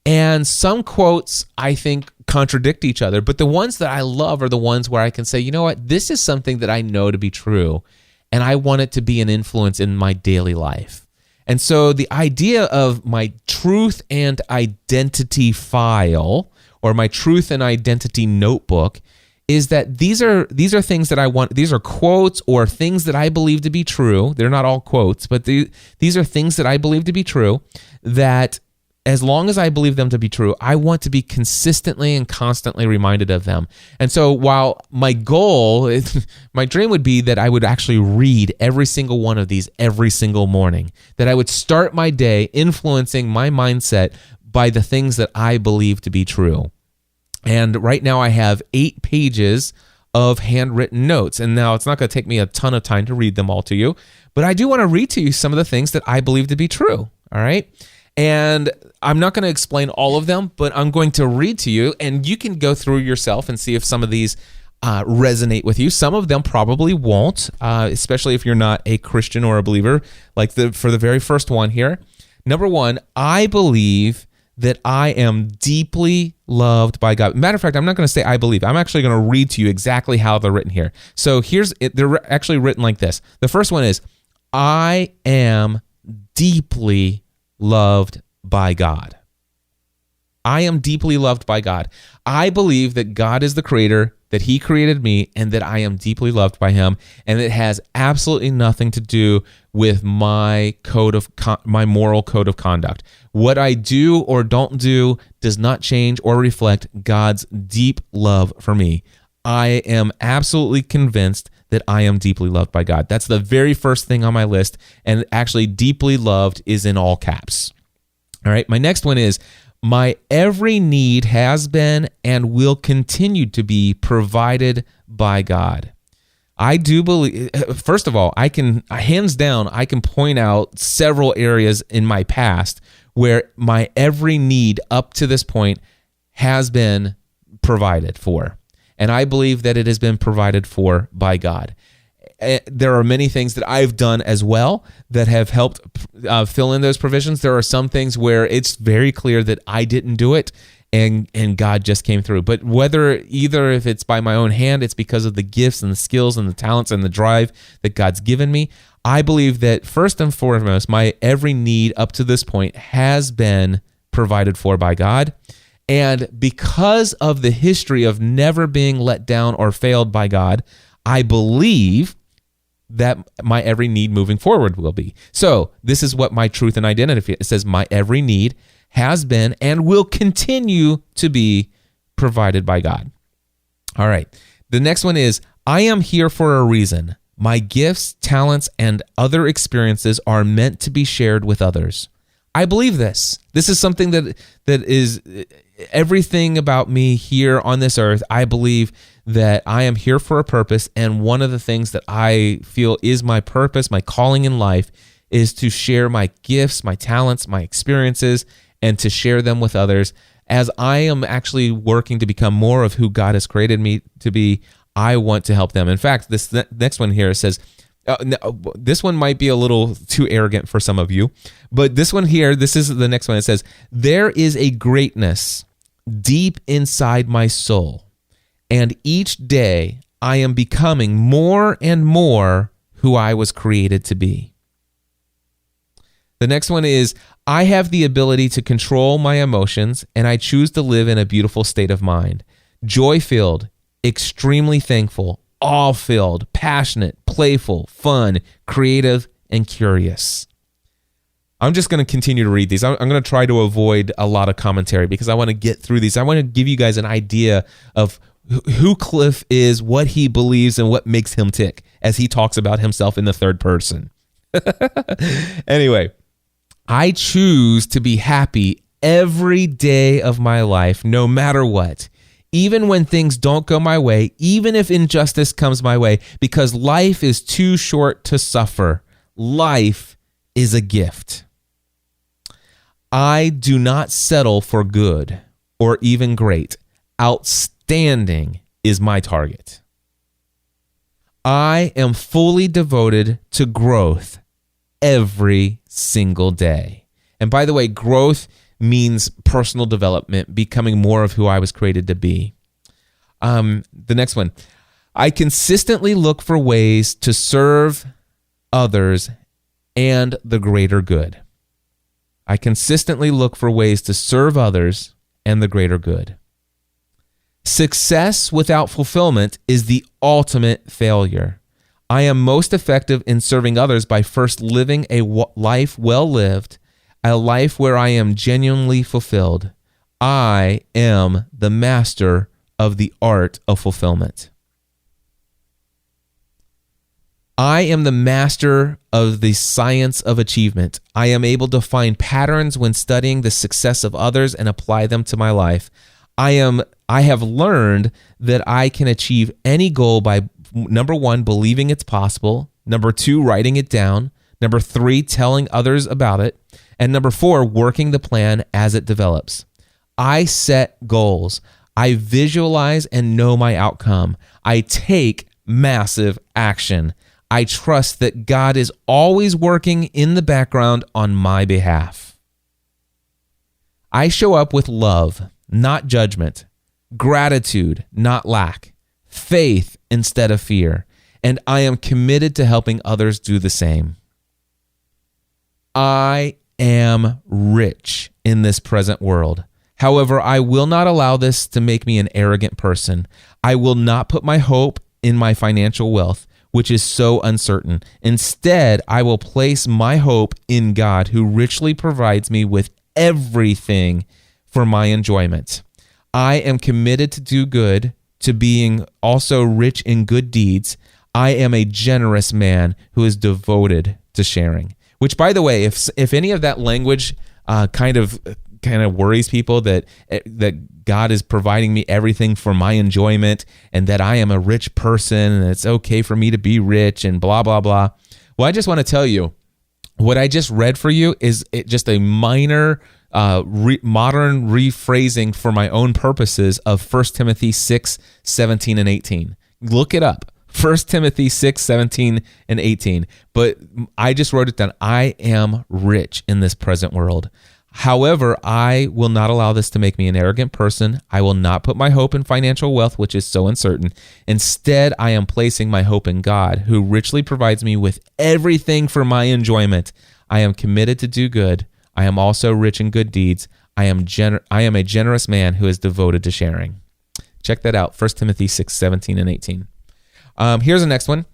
And some quotes I think contradict each other, but the ones that I love are the ones where I can say, you know what, this is something that I know to be true, and I want it to be an influence in my daily life. And so the idea of my truth and identity file, or my truth and identity notebook, is that these are things that I want. These are quotes or things that I believe to be true. They're not all quotes, but these are things that I believe to be true, that as long as I believe them to be true, I want to be consistently and constantly reminded of them. And so while my dream would be that I would actually read every single one of these every single morning, that I would start my day influencing my mindset by the things that I believe to be true. And right now I have 8 pages of handwritten notes. And now it's not going to take me a ton of time to read them all to you, but I do want to read to you some of the things that I believe to be true. All right. And I'm not going to explain all of them, but I'm going to read to you, and you can go through yourself and see if some of these resonate with you. Some of them probably won't, especially if you're not a Christian or a believer. Like for the very first one here. Number 1, I believe that I am deeply loved by God. Matter of fact, I'm not going to say I believe. I'm actually going to read to you exactly how they're written here. So here's it. They're actually written like this. The first one is, I am deeply loved by God. I am deeply loved by God. I believe that God is the creator, that he created me, and that I am deeply loved by him, and it has absolutely nothing to do with my my moral code of conduct. What I do or don't do does not change or reflect God's deep love for me. I am absolutely convinced that I am deeply loved by God. That's the very first thing on my list, and actually deeply loved is in all caps. All right, my next one is, my every need has been and will continue to be provided by God. I do believe, first of all, I can point out several areas in my past where my every need up to this point has been provided for. And I believe that it has been provided for by God. There are many things that I've done as well that have helped fill in those provisions. There are some things where it's very clear that I didn't do it and God just came through. But if it's by my own hand, it's because of the gifts and the skills and the talents and the drive that God's given me. I believe that first and foremost, my every need up to this point has been provided for by God. And because of the history of never being let down or failed by God, I believe that my every need moving forward will be. So this is what my truth and identity, it says my every need has been and will continue to be provided by God. All right. The next one is, I am here for a reason. My gifts, talents, and other experiences are meant to be shared with others. I believe this. This is something that is everything about me here on this earth. I believe that I am here for a purpose, and one of the things that I feel is my purpose, my calling in life, is to share my gifts, my talents, my experiences, and to share them with others. As I am actually working to become more of who God has created me to be, I want to help them. In fact, this next one here says, this one might be a little too arrogant for some of you, but this one here, this is the next one. It says, there is a greatness deep inside my soul, and each day I am becoming more and more who I was created to be. The next one is, I have the ability to control my emotions, and I choose to live in a beautiful state of mind. Joy-filled, extremely thankful, awe-filled, passionate, playful, fun, creative, and curious. I'm just going to continue to read these. I'm going to try to avoid a lot of commentary because I want to get through these. I want to give you guys an idea of who Cliff is, what he believes, and what makes him tick as he talks about himself in the third person. Anyway, I choose to be happy every day of my life, no matter what. Even when things don't go my way, even if injustice comes my way, because life is too short to suffer. Life is a gift. I do not settle for good or even great. Outstanding is my target. I am fully devoted to growth every single day. And by the way, growth means personal development, becoming more of who I was created to be. The next one, I consistently look for ways to serve others and the greater good. I consistently look for ways to serve others and the greater good. Success without fulfillment is the ultimate failure. I am most effective in serving others by first living a life well lived, a life where I am genuinely fulfilled. I am the master of the art of fulfillment. I am the master of the science of achievement. I am able to find patterns when studying the success of others and apply them to my life. I have learned that I can achieve any goal by, number 1, believing it's possible, number 2, writing it down, number 3, telling others about it, and number 4, working the plan as it develops. I set goals. I visualize and know my outcome. I take massive action. I trust that God is always working in the background on my behalf. I show up with love, not judgment, gratitude, not lack, faith instead of fear, and I am committed to helping others do the same. I am rich in this present world. However, I will not allow this to make me an arrogant person. I will not put my hope in my financial wealth, which is so uncertain. Instead, I will place my hope in God, who richly provides me with everything for my enjoyment. I am committed to do good, to being also rich in good deeds. I am a generous man who is devoted to sharing. Which, by the way, if any of that language kind of worries people, that God is providing me everything for my enjoyment and that I am a rich person and it's okay for me to be rich and blah, blah, blah. Well, I just want to tell you, what I just read for you is just a minor modern rephrasing for my own purposes of 1 Timothy 6, 17 and 18. Look it up. 1 Timothy 6, 17 and 18. But I just wrote it down. I am rich in this present world. However, I will not allow this to make me an arrogant person. I will not put my hope in financial wealth, which is so uncertain. Instead, I am placing my hope in God, who richly provides me with everything for my enjoyment. I am committed to do good. I am also rich in good deeds. I am a generous man who is devoted to sharing. Check that out, 1 Timothy 6, 17 and 18. Here's the next one.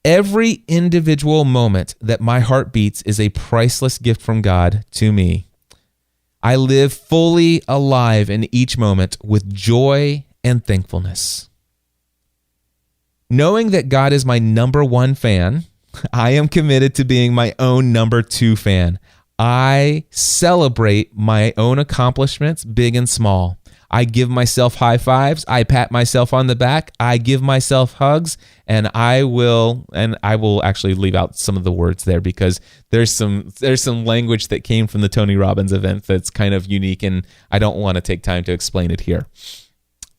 Every individual moment that my heart beats is a priceless gift from God to me. I live fully alive in each moment with joy and thankfulness. Knowing that God is my number one fan, I am committed to being my own number two fan. I celebrate my own accomplishments, big and small. I give myself high fives. I pat myself on the back. I give myself hugs, and I will actually leave out some of the words there because there's some language that came from the Tony Robbins event that's kind of unique, and I don't want to take time to explain it here.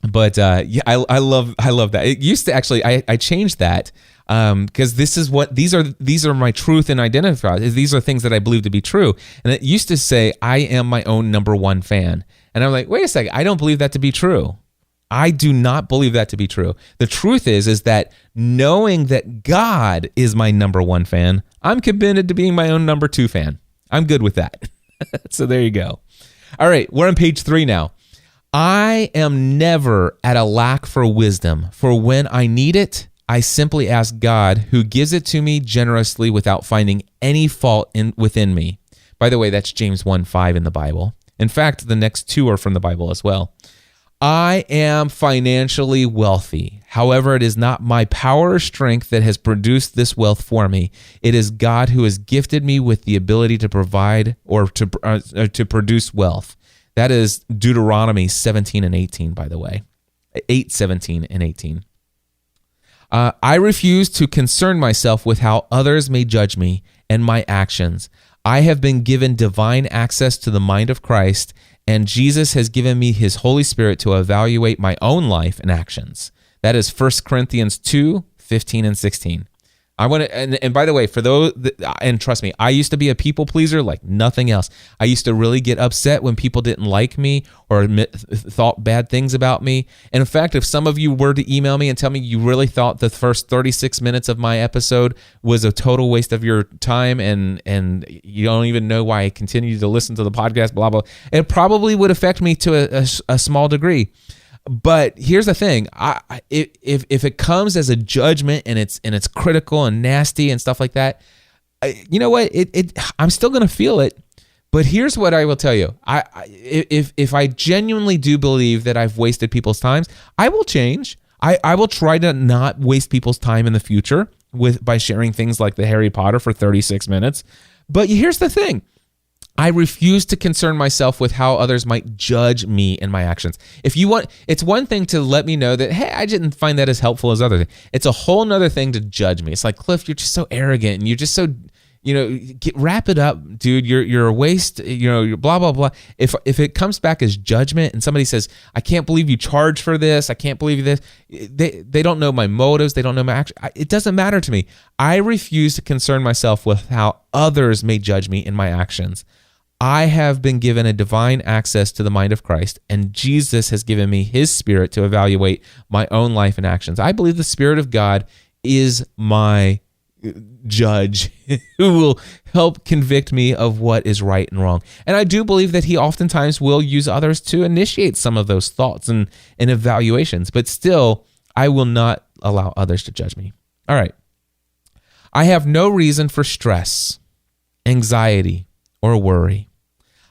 But yeah, I love that. It used to actually I changed that because these are my truth and identify. These are things that I believe to be true, and it used to say I am my own number one fan. And I'm like, wait a second, I don't believe that to be true. I do not believe that to be true. The truth is that knowing that God is my number one fan, I'm committed to being my own number two fan. I'm good with that. So there you go. All right, we're on page 3 now. I am never at a lack for wisdom, for when I need it, I simply ask God, who gives it to me generously without finding any fault within me. By the way, that's James 1:5 in the Bible. In fact, the next 2 are from the Bible as well. I am financially wealthy. However, it is not my power or strength that has produced this wealth for me. It is God who has gifted me with the ability to provide or to produce wealth. That is Deuteronomy 17 and 18, by the way. 8:17 and 18. I refuse to concern myself with how others may judge me and my actions. I have been given divine access to the mind of Christ, and Jesus has given me his Holy Spirit to evaluate my own life and actions. That is 1 Corinthians 2:15 and 16. I want to, and by the way, for those, and trust me, I used to be a people pleaser like nothing else. I used to really get upset when people didn't like me or thought bad things about me. And in fact, if some of you were to email me and tell me you really thought the first 36 minutes of my episode was a total waste of your time and you don't even know why I continue to listen to the podcast, blah, blah, it probably would affect me to a small degree. But here's the thing: if it comes as a judgment and it's critical and nasty and stuff like that, you know what? I'm still gonna feel it. But here's what I will tell you: if I genuinely do believe that I've wasted people's times, I will change. I will try to not waste people's time in the future by sharing things like the Harry Potter for 36 minutes. But here's the thing. I refuse to concern myself with how others might judge me and my actions. If you want, it's one thing to let me know that, hey, I didn't find that as helpful as others. It's a whole nother thing to judge me. It's like, Cliff, you're just so arrogant and you're just so, wrap it up, dude. You're a waste, you're blah, blah, blah. If it comes back as judgment and somebody says, I can't believe you charged for this, I can't believe this, they don't know my motives, they don't know my action. It doesn't matter to me. I refuse to concern myself with how others may judge me in my actions. I have been given a divine access to the mind of Christ, and Jesus has given me his Spirit to evaluate my own life and actions. I believe the Spirit of God is my judge who will help convict me of what is right and wrong. And I do believe that he oftentimes will use others to initiate some of those thoughts and evaluations, but still, I will not allow others to judge me. All right. I have no reason for stress, anxiety, or worry.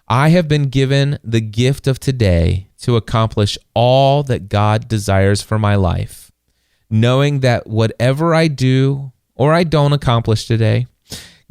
I have been given the gift of today to accomplish all that God desires for my life, knowing that whatever I do or I don't accomplish today,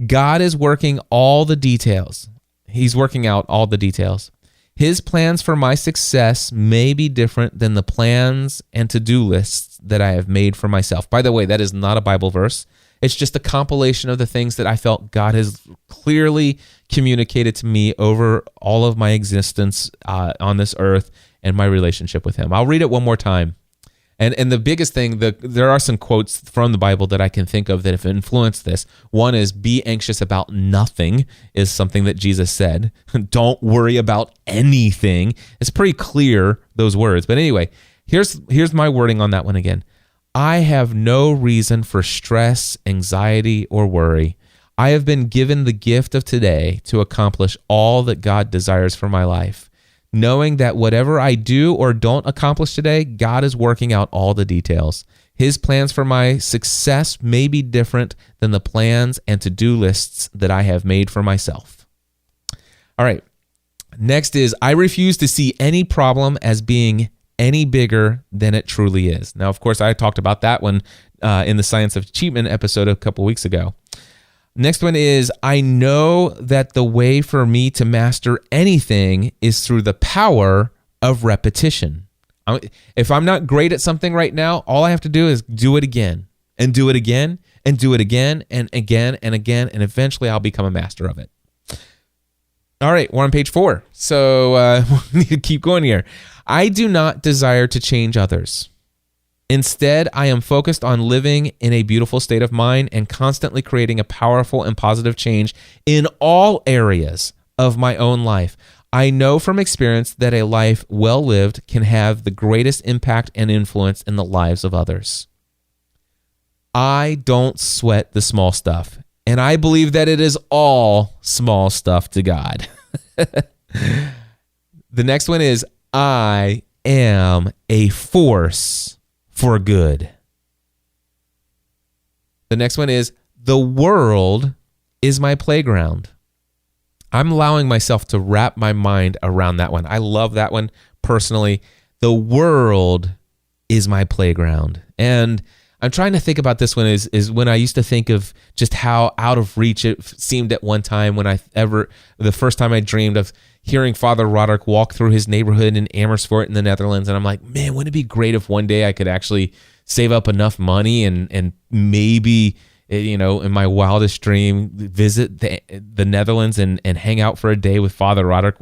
God is working all the details. He's working out all the details. His plans for my success may be different than the plans and to-do lists that I have made for myself. By the way, that is not a Bible verse. It's just a compilation of the things that I felt God has clearly communicated to me over all of my existence on this earth and my relationship with him. I'll read it one more time. And the biggest thing, there are some quotes from the Bible that I can think of that have influenced this. One is, be anxious about nothing, is something that Jesus said. Don't worry about anything. It's pretty clear, those words. But anyway, here's my wording on that one again. I have no reason for stress, anxiety, or worry. I have been given the gift of today to accomplish all that God desires for my life, knowing that whatever I do or don't accomplish today, God is working out all the details. His plans for my success may be different than the plans and to-do lists that I have made for myself. All right. Next is, I refuse to see any problem as being any bigger than it truly is. Now, of course, I talked about that one in the Science of Achievement episode a couple weeks ago. Next one is, I know that the way for me to master anything is through the power of repetition. If I'm not great at something right now, all I have to do is do it again and do it again and do it again and again and again, and eventually I'll become a master of it. All right, we're on page 4. So we need to keep going here. I do not desire to change others. Instead, I am focused on living in a beautiful state of mind and constantly creating a powerful and positive change in all areas of my own life. I know from experience that a life well lived can have the greatest impact and influence in the lives of others. I don't sweat the small stuff, and I believe that it is all small stuff to God. The next one is, I am a force for good. The next one is, the world is my playground. I'm allowing myself to wrap my mind around that one. I love that one personally. The world is my playground. And I'm trying to think about this one is when I used to think of just how out of reach it seemed at one time the first time I dreamed of hearing Father Roderick walk through his neighborhood in Amersfoort in the Netherlands. And I'm like, man, wouldn't it be great if one day I could actually save up enough money and maybe, in my wildest dream, visit the Netherlands and hang out for a day with Father Roderick.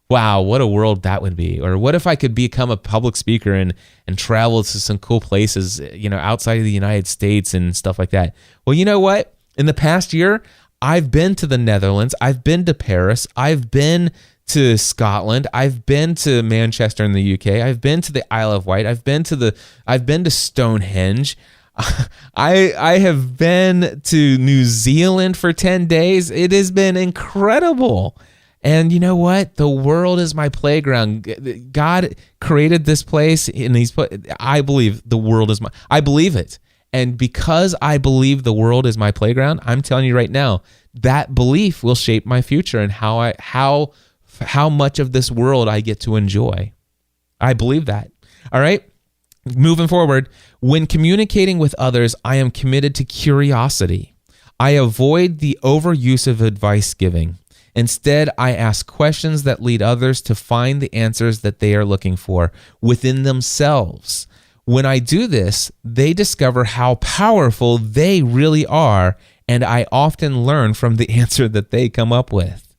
Wow, what a world that would be. Or what if I could become a public speaker and travel to some cool places, outside of the United States and stuff like that. Well, you know what? In the past year, I've been to the Netherlands. I've been to Paris. I've been to Scotland. I've been to Manchester in the UK. I've been to the Isle of Wight. I've been to Stonehenge. I have been to New Zealand for 10 days. It has been incredible. And you know what? The world is my playground. God created this place, and I believe the world is I believe it. And because I believe the world is my playground, I'm telling you right now, that belief will shape my future and how much of this world I get to enjoy. I believe that. All right? Moving forward, when communicating with others, I am committed to curiosity. I avoid the overuse of advice giving. Instead, I ask questions that lead others to find the answers that they are looking for within themselves. When I do this, they discover how powerful they really are, and I often learn from the answer that they come up with.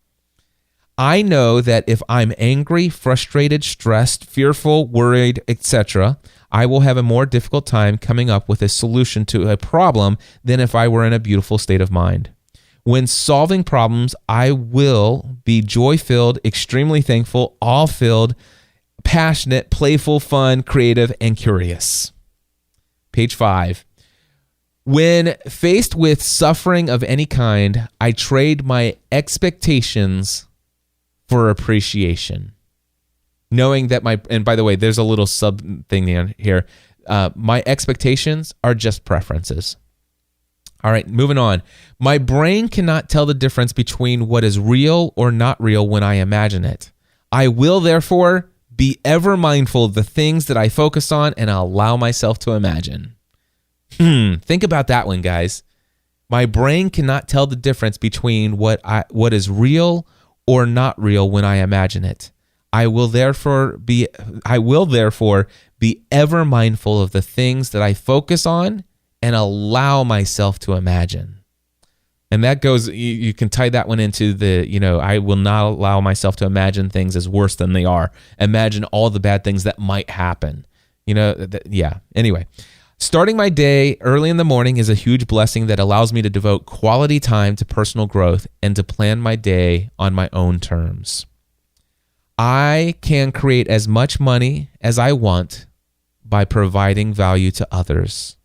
I know that if I'm angry, frustrated, stressed, fearful, worried, etc., I will have a more difficult time coming up with a solution to a problem than if I were in a beautiful state of mind. When solving problems, I will be joy-filled, extremely thankful, awe-filled, passionate, playful, fun, creative, and curious. Page 5. When faced with suffering of any kind, I trade my expectations for appreciation. Knowing that and by the way, there's a little sub thing here. My expectations are just preferences. All right, moving on. My brain cannot tell the difference between what is real or not real when I imagine it. I will, therefore, be ever mindful of the things that I focus on and allow myself to imagine. Think about that one, guys. My brain cannot tell the difference between what is real or not real when I imagine it. I will therefore be ever mindful of the things that I focus on and allow myself to imagine. And that goes, you can tie that one into I will not allow myself to imagine things as worse than they are. Imagine all the bad things that might happen. Anyway, starting my day early in the morning is a huge blessing that allows me to devote quality time to personal growth and to plan my day on my own terms. I can create as much money as I want by providing value to others.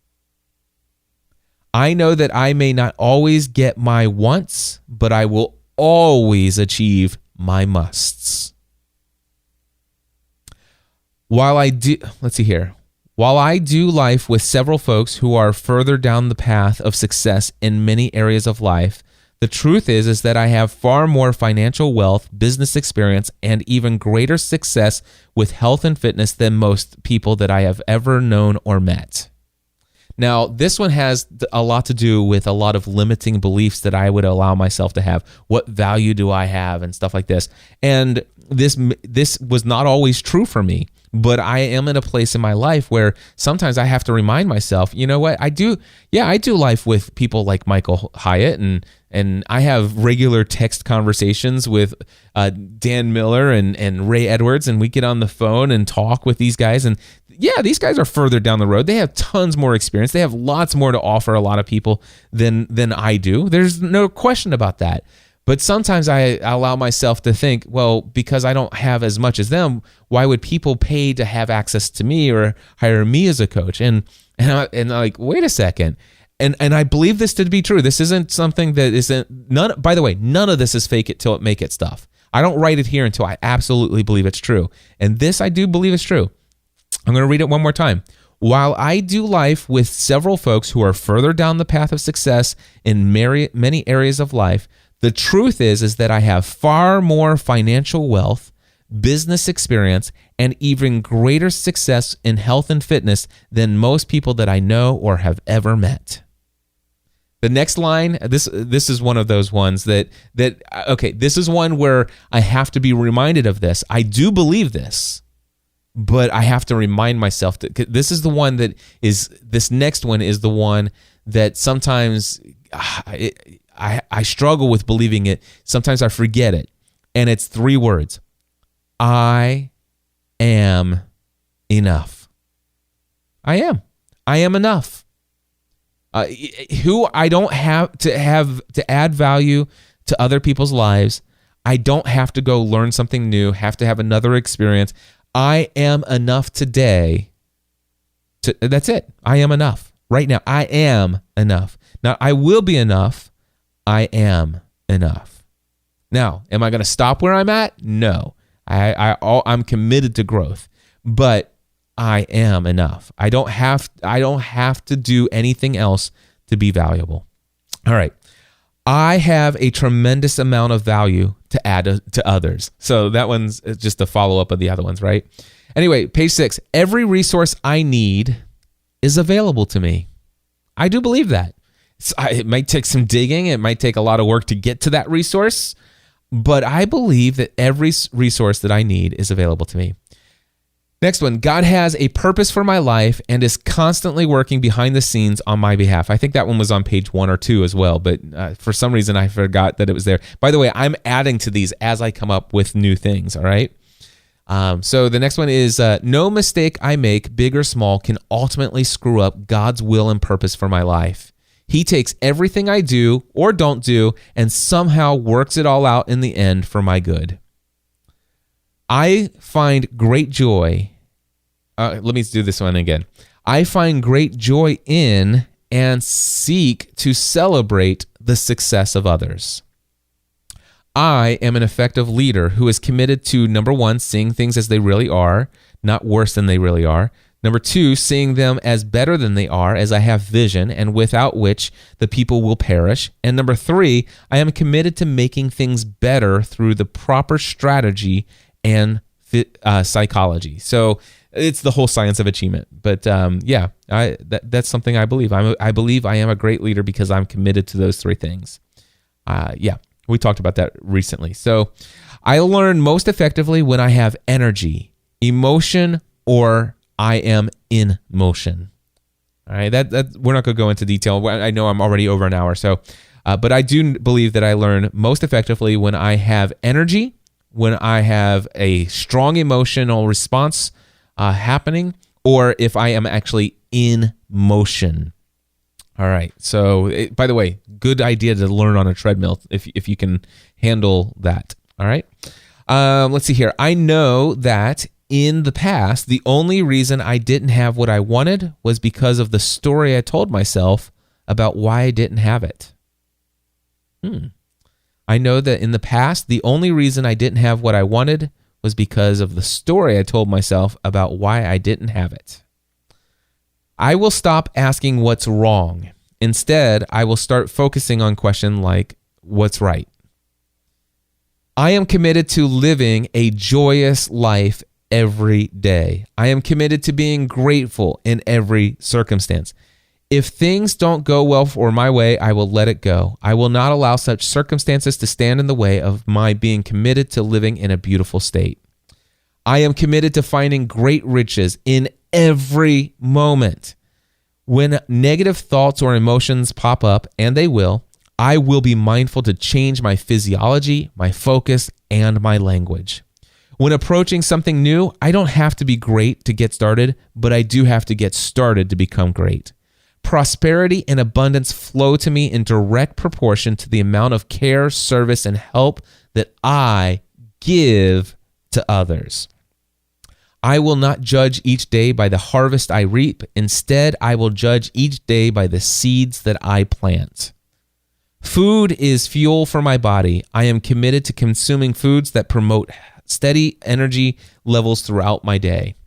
I know that I may not always get my wants, but I will always achieve my musts. let's see here. While I do life with several folks who are further down the path of success in many areas of life, the truth is that I have far more financial wealth, business experience, and even greater success with health and fitness than most people that I have ever known or met. Now, this one has a lot to do with a lot of limiting beliefs that I would allow myself to have. What value do I have and stuff like this? And this was not always true for me, but I am in a place in my life where sometimes I have to remind myself, you know what, I do life with people like Michael Hyatt, and I have regular text conversations with Dan Miller and Ray Edwards, and we get on the phone and talk with these guys. And yeah, these guys are further down the road. They have tons more experience. They have lots more to offer a lot of people than I do. There's no question about that. But sometimes I allow myself to think, well, because I don't have as much as them, why would people pay to have access to me or hire me as a coach? And I'm like, wait a second. And I believe this to be true. This isn't something that isn't by the way, none of this is fake it till it make it stuff. I don't write it here until I absolutely believe it's true. And this I do believe is true. I'm going to read it one more time. While I do life with several folks who are further down the path of success in many areas of life, the truth is that I have far more financial wealth, business experience, and even greater success in health and fitness than most people that I know or have ever met. The next line, this is one of those ones that okay, this is one where I have to be reminded of this. I do believe this, but I have to remind myself that this is the one this next one is the one that sometimes I struggle with believing it. Sometimes I forget it. And it's 3 words. I am enough. I am enough. Who I don't have to add value to other people's lives. I don't have to go learn something new, have to have another experience. I am enough today. That's it. I am enough. Right now, I am enough. Now, I will be enough. I am enough. Now, am I going to stop where I'm at? No. I'm committed to growth, but I am enough. I don't have to do anything else to be valuable. All right. I have a tremendous amount of value to add to others. So that one's just a follow-up of the other ones, right? Anyway, page 6. Every resource I need is available to me. I do believe that. It might take some digging. It might take a lot of work to get to that resource, but I believe that every resource that I need is available to me. Next one, God has a purpose for my life and is constantly working behind the scenes on my behalf. I think that one was on page 1 or 2 as well, but for some reason I forgot that it was there. By the way, I'm adding to these as I come up with new things, all right? So the next one is, no mistake I make, big or small, can ultimately screw up God's will and purpose for my life. He takes everything I do or don't do and somehow works it all out in the end for my good. I find great joy. Let me do this one again. I find great joy in and seek to celebrate the success of others. I am an effective leader who is committed to, number 1, seeing things as they really are, not worse than they really are. Number 2, seeing them as better than they are, as I have vision, and without which the people will perish. And number 3, I am committed to making things better through the proper strategy and psychology. So it's the whole science of achievement. But that's something I believe. I believe I am a great leader because I'm committed to those 3 things. We talked about that recently. So I learn most effectively when I have energy, emotion, or I am in motion. All right, that we're not going to go into detail. I know I'm already over an hour, so but I do believe that I learn most effectively when I have energy, when I have a strong emotional response happening, or if I am actually in motion. All right. So, by the way, good idea to learn on a treadmill if you can handle that. All right. Let's see here. I know that in the past, the only reason I didn't have what I wanted was because of the story I told myself about why I didn't have it. I know that in the past, the only reason I didn't have what I wanted was because of the story I told myself about why I didn't have it. I will stop asking what's wrong. Instead, I will start focusing on questions like, what's right? I am committed to living a joyous life every day. I am committed to being grateful in every circumstance. If things don't go well or my way, I will let it go. I will not allow such circumstances to stand in the way of my being committed to living in a beautiful state. I am committed to finding great riches in every moment. When negative thoughts or emotions pop up, and they will, I will be mindful to change my physiology, my focus, and my language. When approaching something new, I don't have to be great to get started, but I do have to get started to become great. Prosperity and abundance flow to me in direct proportion to the amount of care, service, and help that I give to others. I will not judge each day by the harvest I reap. Instead, I will judge each day by the seeds that I plant. Food is fuel for my body. I am committed to consuming foods that promote steady energy levels throughout my day.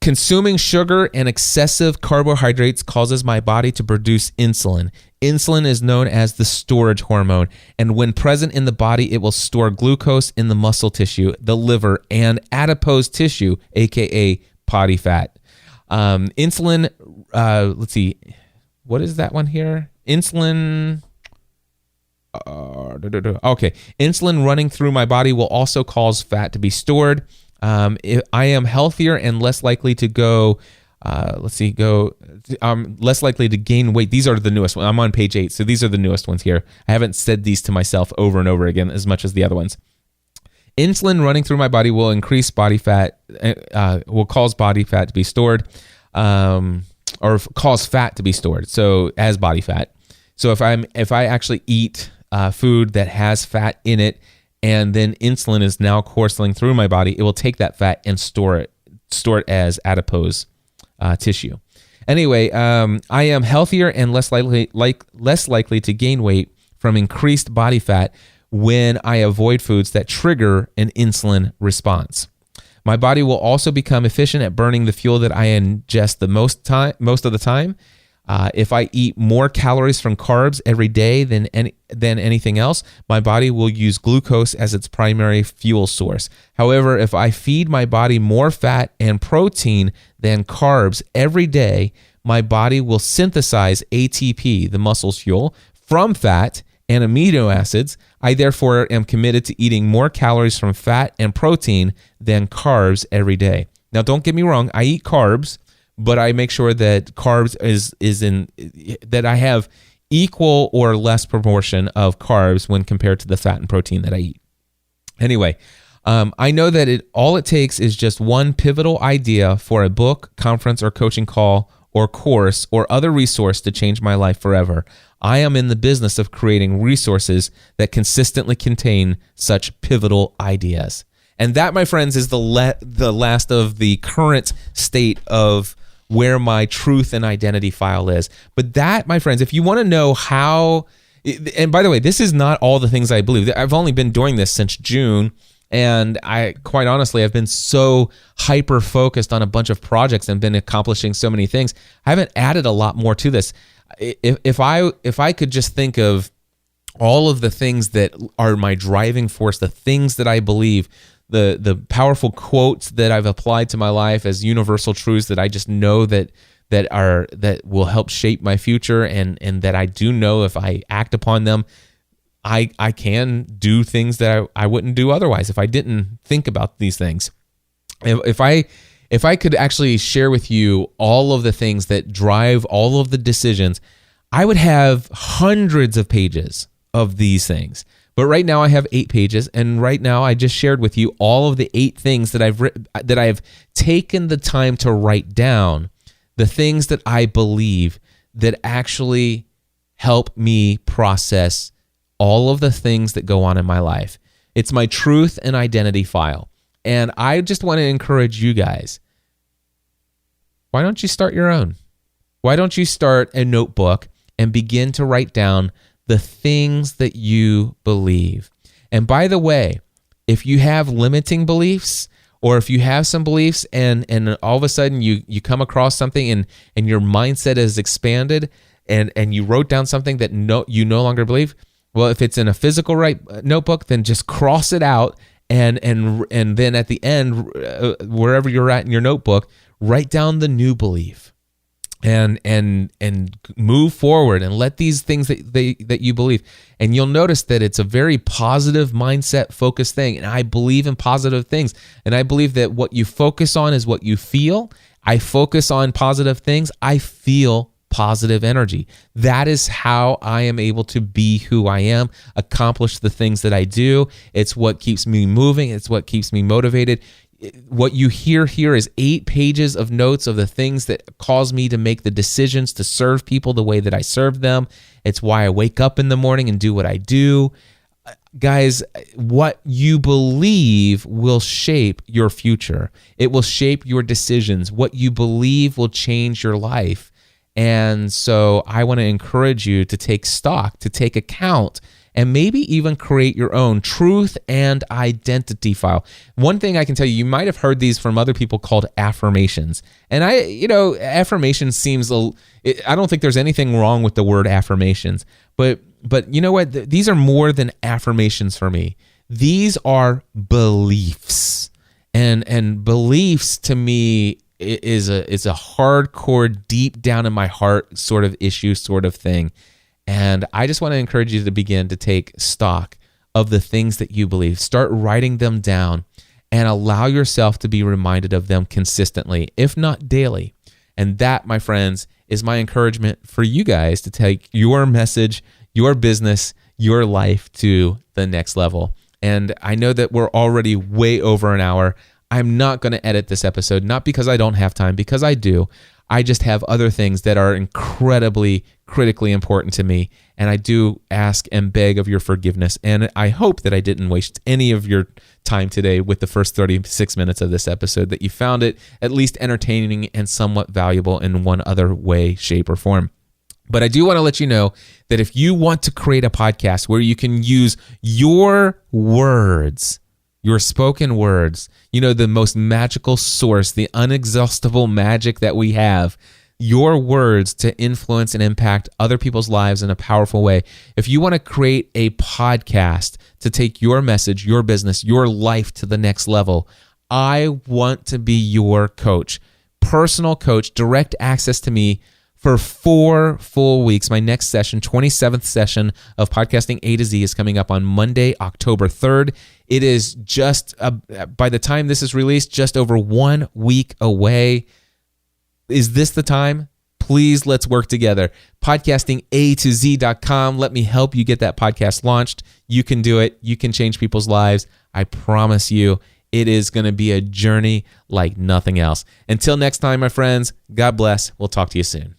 Consuming sugar and excessive carbohydrates causes my body to produce insulin. Insulin is known as the storage hormone, and when present in the body, it will store glucose in the muscle tissue, the liver, and adipose tissue, aka body fat. Insulin, let's see, what is that one here? Insulin. Okay, insulin running through my body will also cause fat to be stored. I am healthier and less likely to less likely to gain weight. These are the newest ones. I'm on page 8, so these are the newest ones here. I haven't said these to myself over and over again as much as the other ones. Insulin running through my body will increase body fat, will cause body fat to be stored, or cause fat to be stored, so as body fat. So if I actually eat food that has fat in it, and then insulin is now coursing through my body, it will take that fat and store it as adipose tissue. Anyway, I am healthier and less likely to gain weight from increased body fat when I avoid foods that trigger an insulin response. My body will also become efficient at burning the fuel that I ingest the most of the time. If I eat more calories from carbs every day than anything else, my body will use glucose as its primary fuel source. However, if I feed my body more fat and protein than carbs every day, my body will synthesize ATP, the muscle's fuel, from fat and amino acids. I therefore am committed to eating more calories from fat and protein than carbs every day. Now, don't get me wrong, I eat carbs, but I make sure that carbs is in that I have equal or less proportion of carbs when compared to the fat and protein that I eat. Anyway, I know that all it takes is just one pivotal idea for a book, conference, or coaching call, or course, or other resource to change my life forever. I am in the business of creating resources that consistently contain such pivotal ideas. And that, my friends, is the last of the current state of where my truth and identity file is. But that, my friends, if you want to know how, and by the way, this is not all the things I believe. I've only been doing this since June, and quite honestly, I've been so hyper-focused on a bunch of projects and been accomplishing so many things. I haven't added a lot more to this. If I could just think of all of the things that are my driving force, the things that I believe, the powerful quotes that I've applied to my life as universal truths that I just know that will help shape my future, and that I do know if I act upon them, I can do things that I wouldn't do otherwise if I didn't think about these things. If I could actually share with you all of the things that drive all of the decisions, I would have hundreds of pages of these things. But right now I have 8 pages, and right now I just shared with you all of the 8 things that I've taken the time to write down, the things that I believe that actually help me process all of the things that go on in my life. It's my truth and identity file. And I just want to encourage you guys, why don't you start your own? Why don't you start a notebook and begin to write down the things that you believe? And by the way, if you have limiting beliefs, or if you have some beliefs and all of a sudden you come across something and your mindset is expanded and you wrote down something that you no longer believe, well, if it's in a physical notebook, then just cross it out and then at the end, wherever you're at in your notebook, write down the new belief. And move forward and let these things that you believe. And you'll notice that it's a very positive mindset focused thing. And I believe in positive things. And I believe that what you focus on is what you feel. I focus on positive things. I feel positive energy. That is how I am able to be who I am, accomplish the things that I do. It's what keeps me moving. It's what keeps me motivated. What you hear here is 8 pages of notes of the things that cause me to make the decisions to serve people the way that I serve them. It's why I wake up in the morning and do what I do. Guys, what you believe will shape your future. It will shape your decisions. What you believe will change your life. And so I want to encourage you to take stock, to take account, and maybe even create your own truth and identity file. One thing I can tell you, you might have heard these from other people called affirmations. And affirmations seems, I don't think there's anything wrong with the word affirmations, but you know what? These are more than affirmations for me. These are beliefs. And beliefs to me is a hardcore, deep down in my heart sort of issue, sort of thing. And I just want to encourage you to begin to take stock of the things that you believe. Start writing them down and allow yourself to be reminded of them consistently, if not daily. And that, my friends, is my encouragement for you guys to take your message, your business, your life to the next level. And I know that we're already way over an hour. I'm not going to edit this episode, not because I don't have time, because I do. I just have other things that are incredibly, critically important to me, and I do ask and beg of your forgiveness, and I hope that I didn't waste any of your time today with the first 36 minutes of this episode, that you found it at least entertaining and somewhat valuable in one other way, shape, or form. But I do want to let you know that if you want to create a podcast where you can use your words, your spoken words, the most magical source, the inexhaustible magic that we have, your words to influence and impact other people's lives in a powerful way. If you want to create a podcast to take your message, your business, your life to the next level, I want to be your coach, personal coach, direct access to me for 4 full weeks. My next session, 27th session of Podcasting A to Z, is coming up on Monday, October 3rd. It is just, by the time this is released, just over 1 week away. Is this the time? Please, let's work together. PodcastingA2Z.com. Let me help you get that podcast launched. You can do it. You can change people's lives. I promise you, it is going to be a journey like nothing else. Until next time, my friends, God bless. We'll talk to you soon.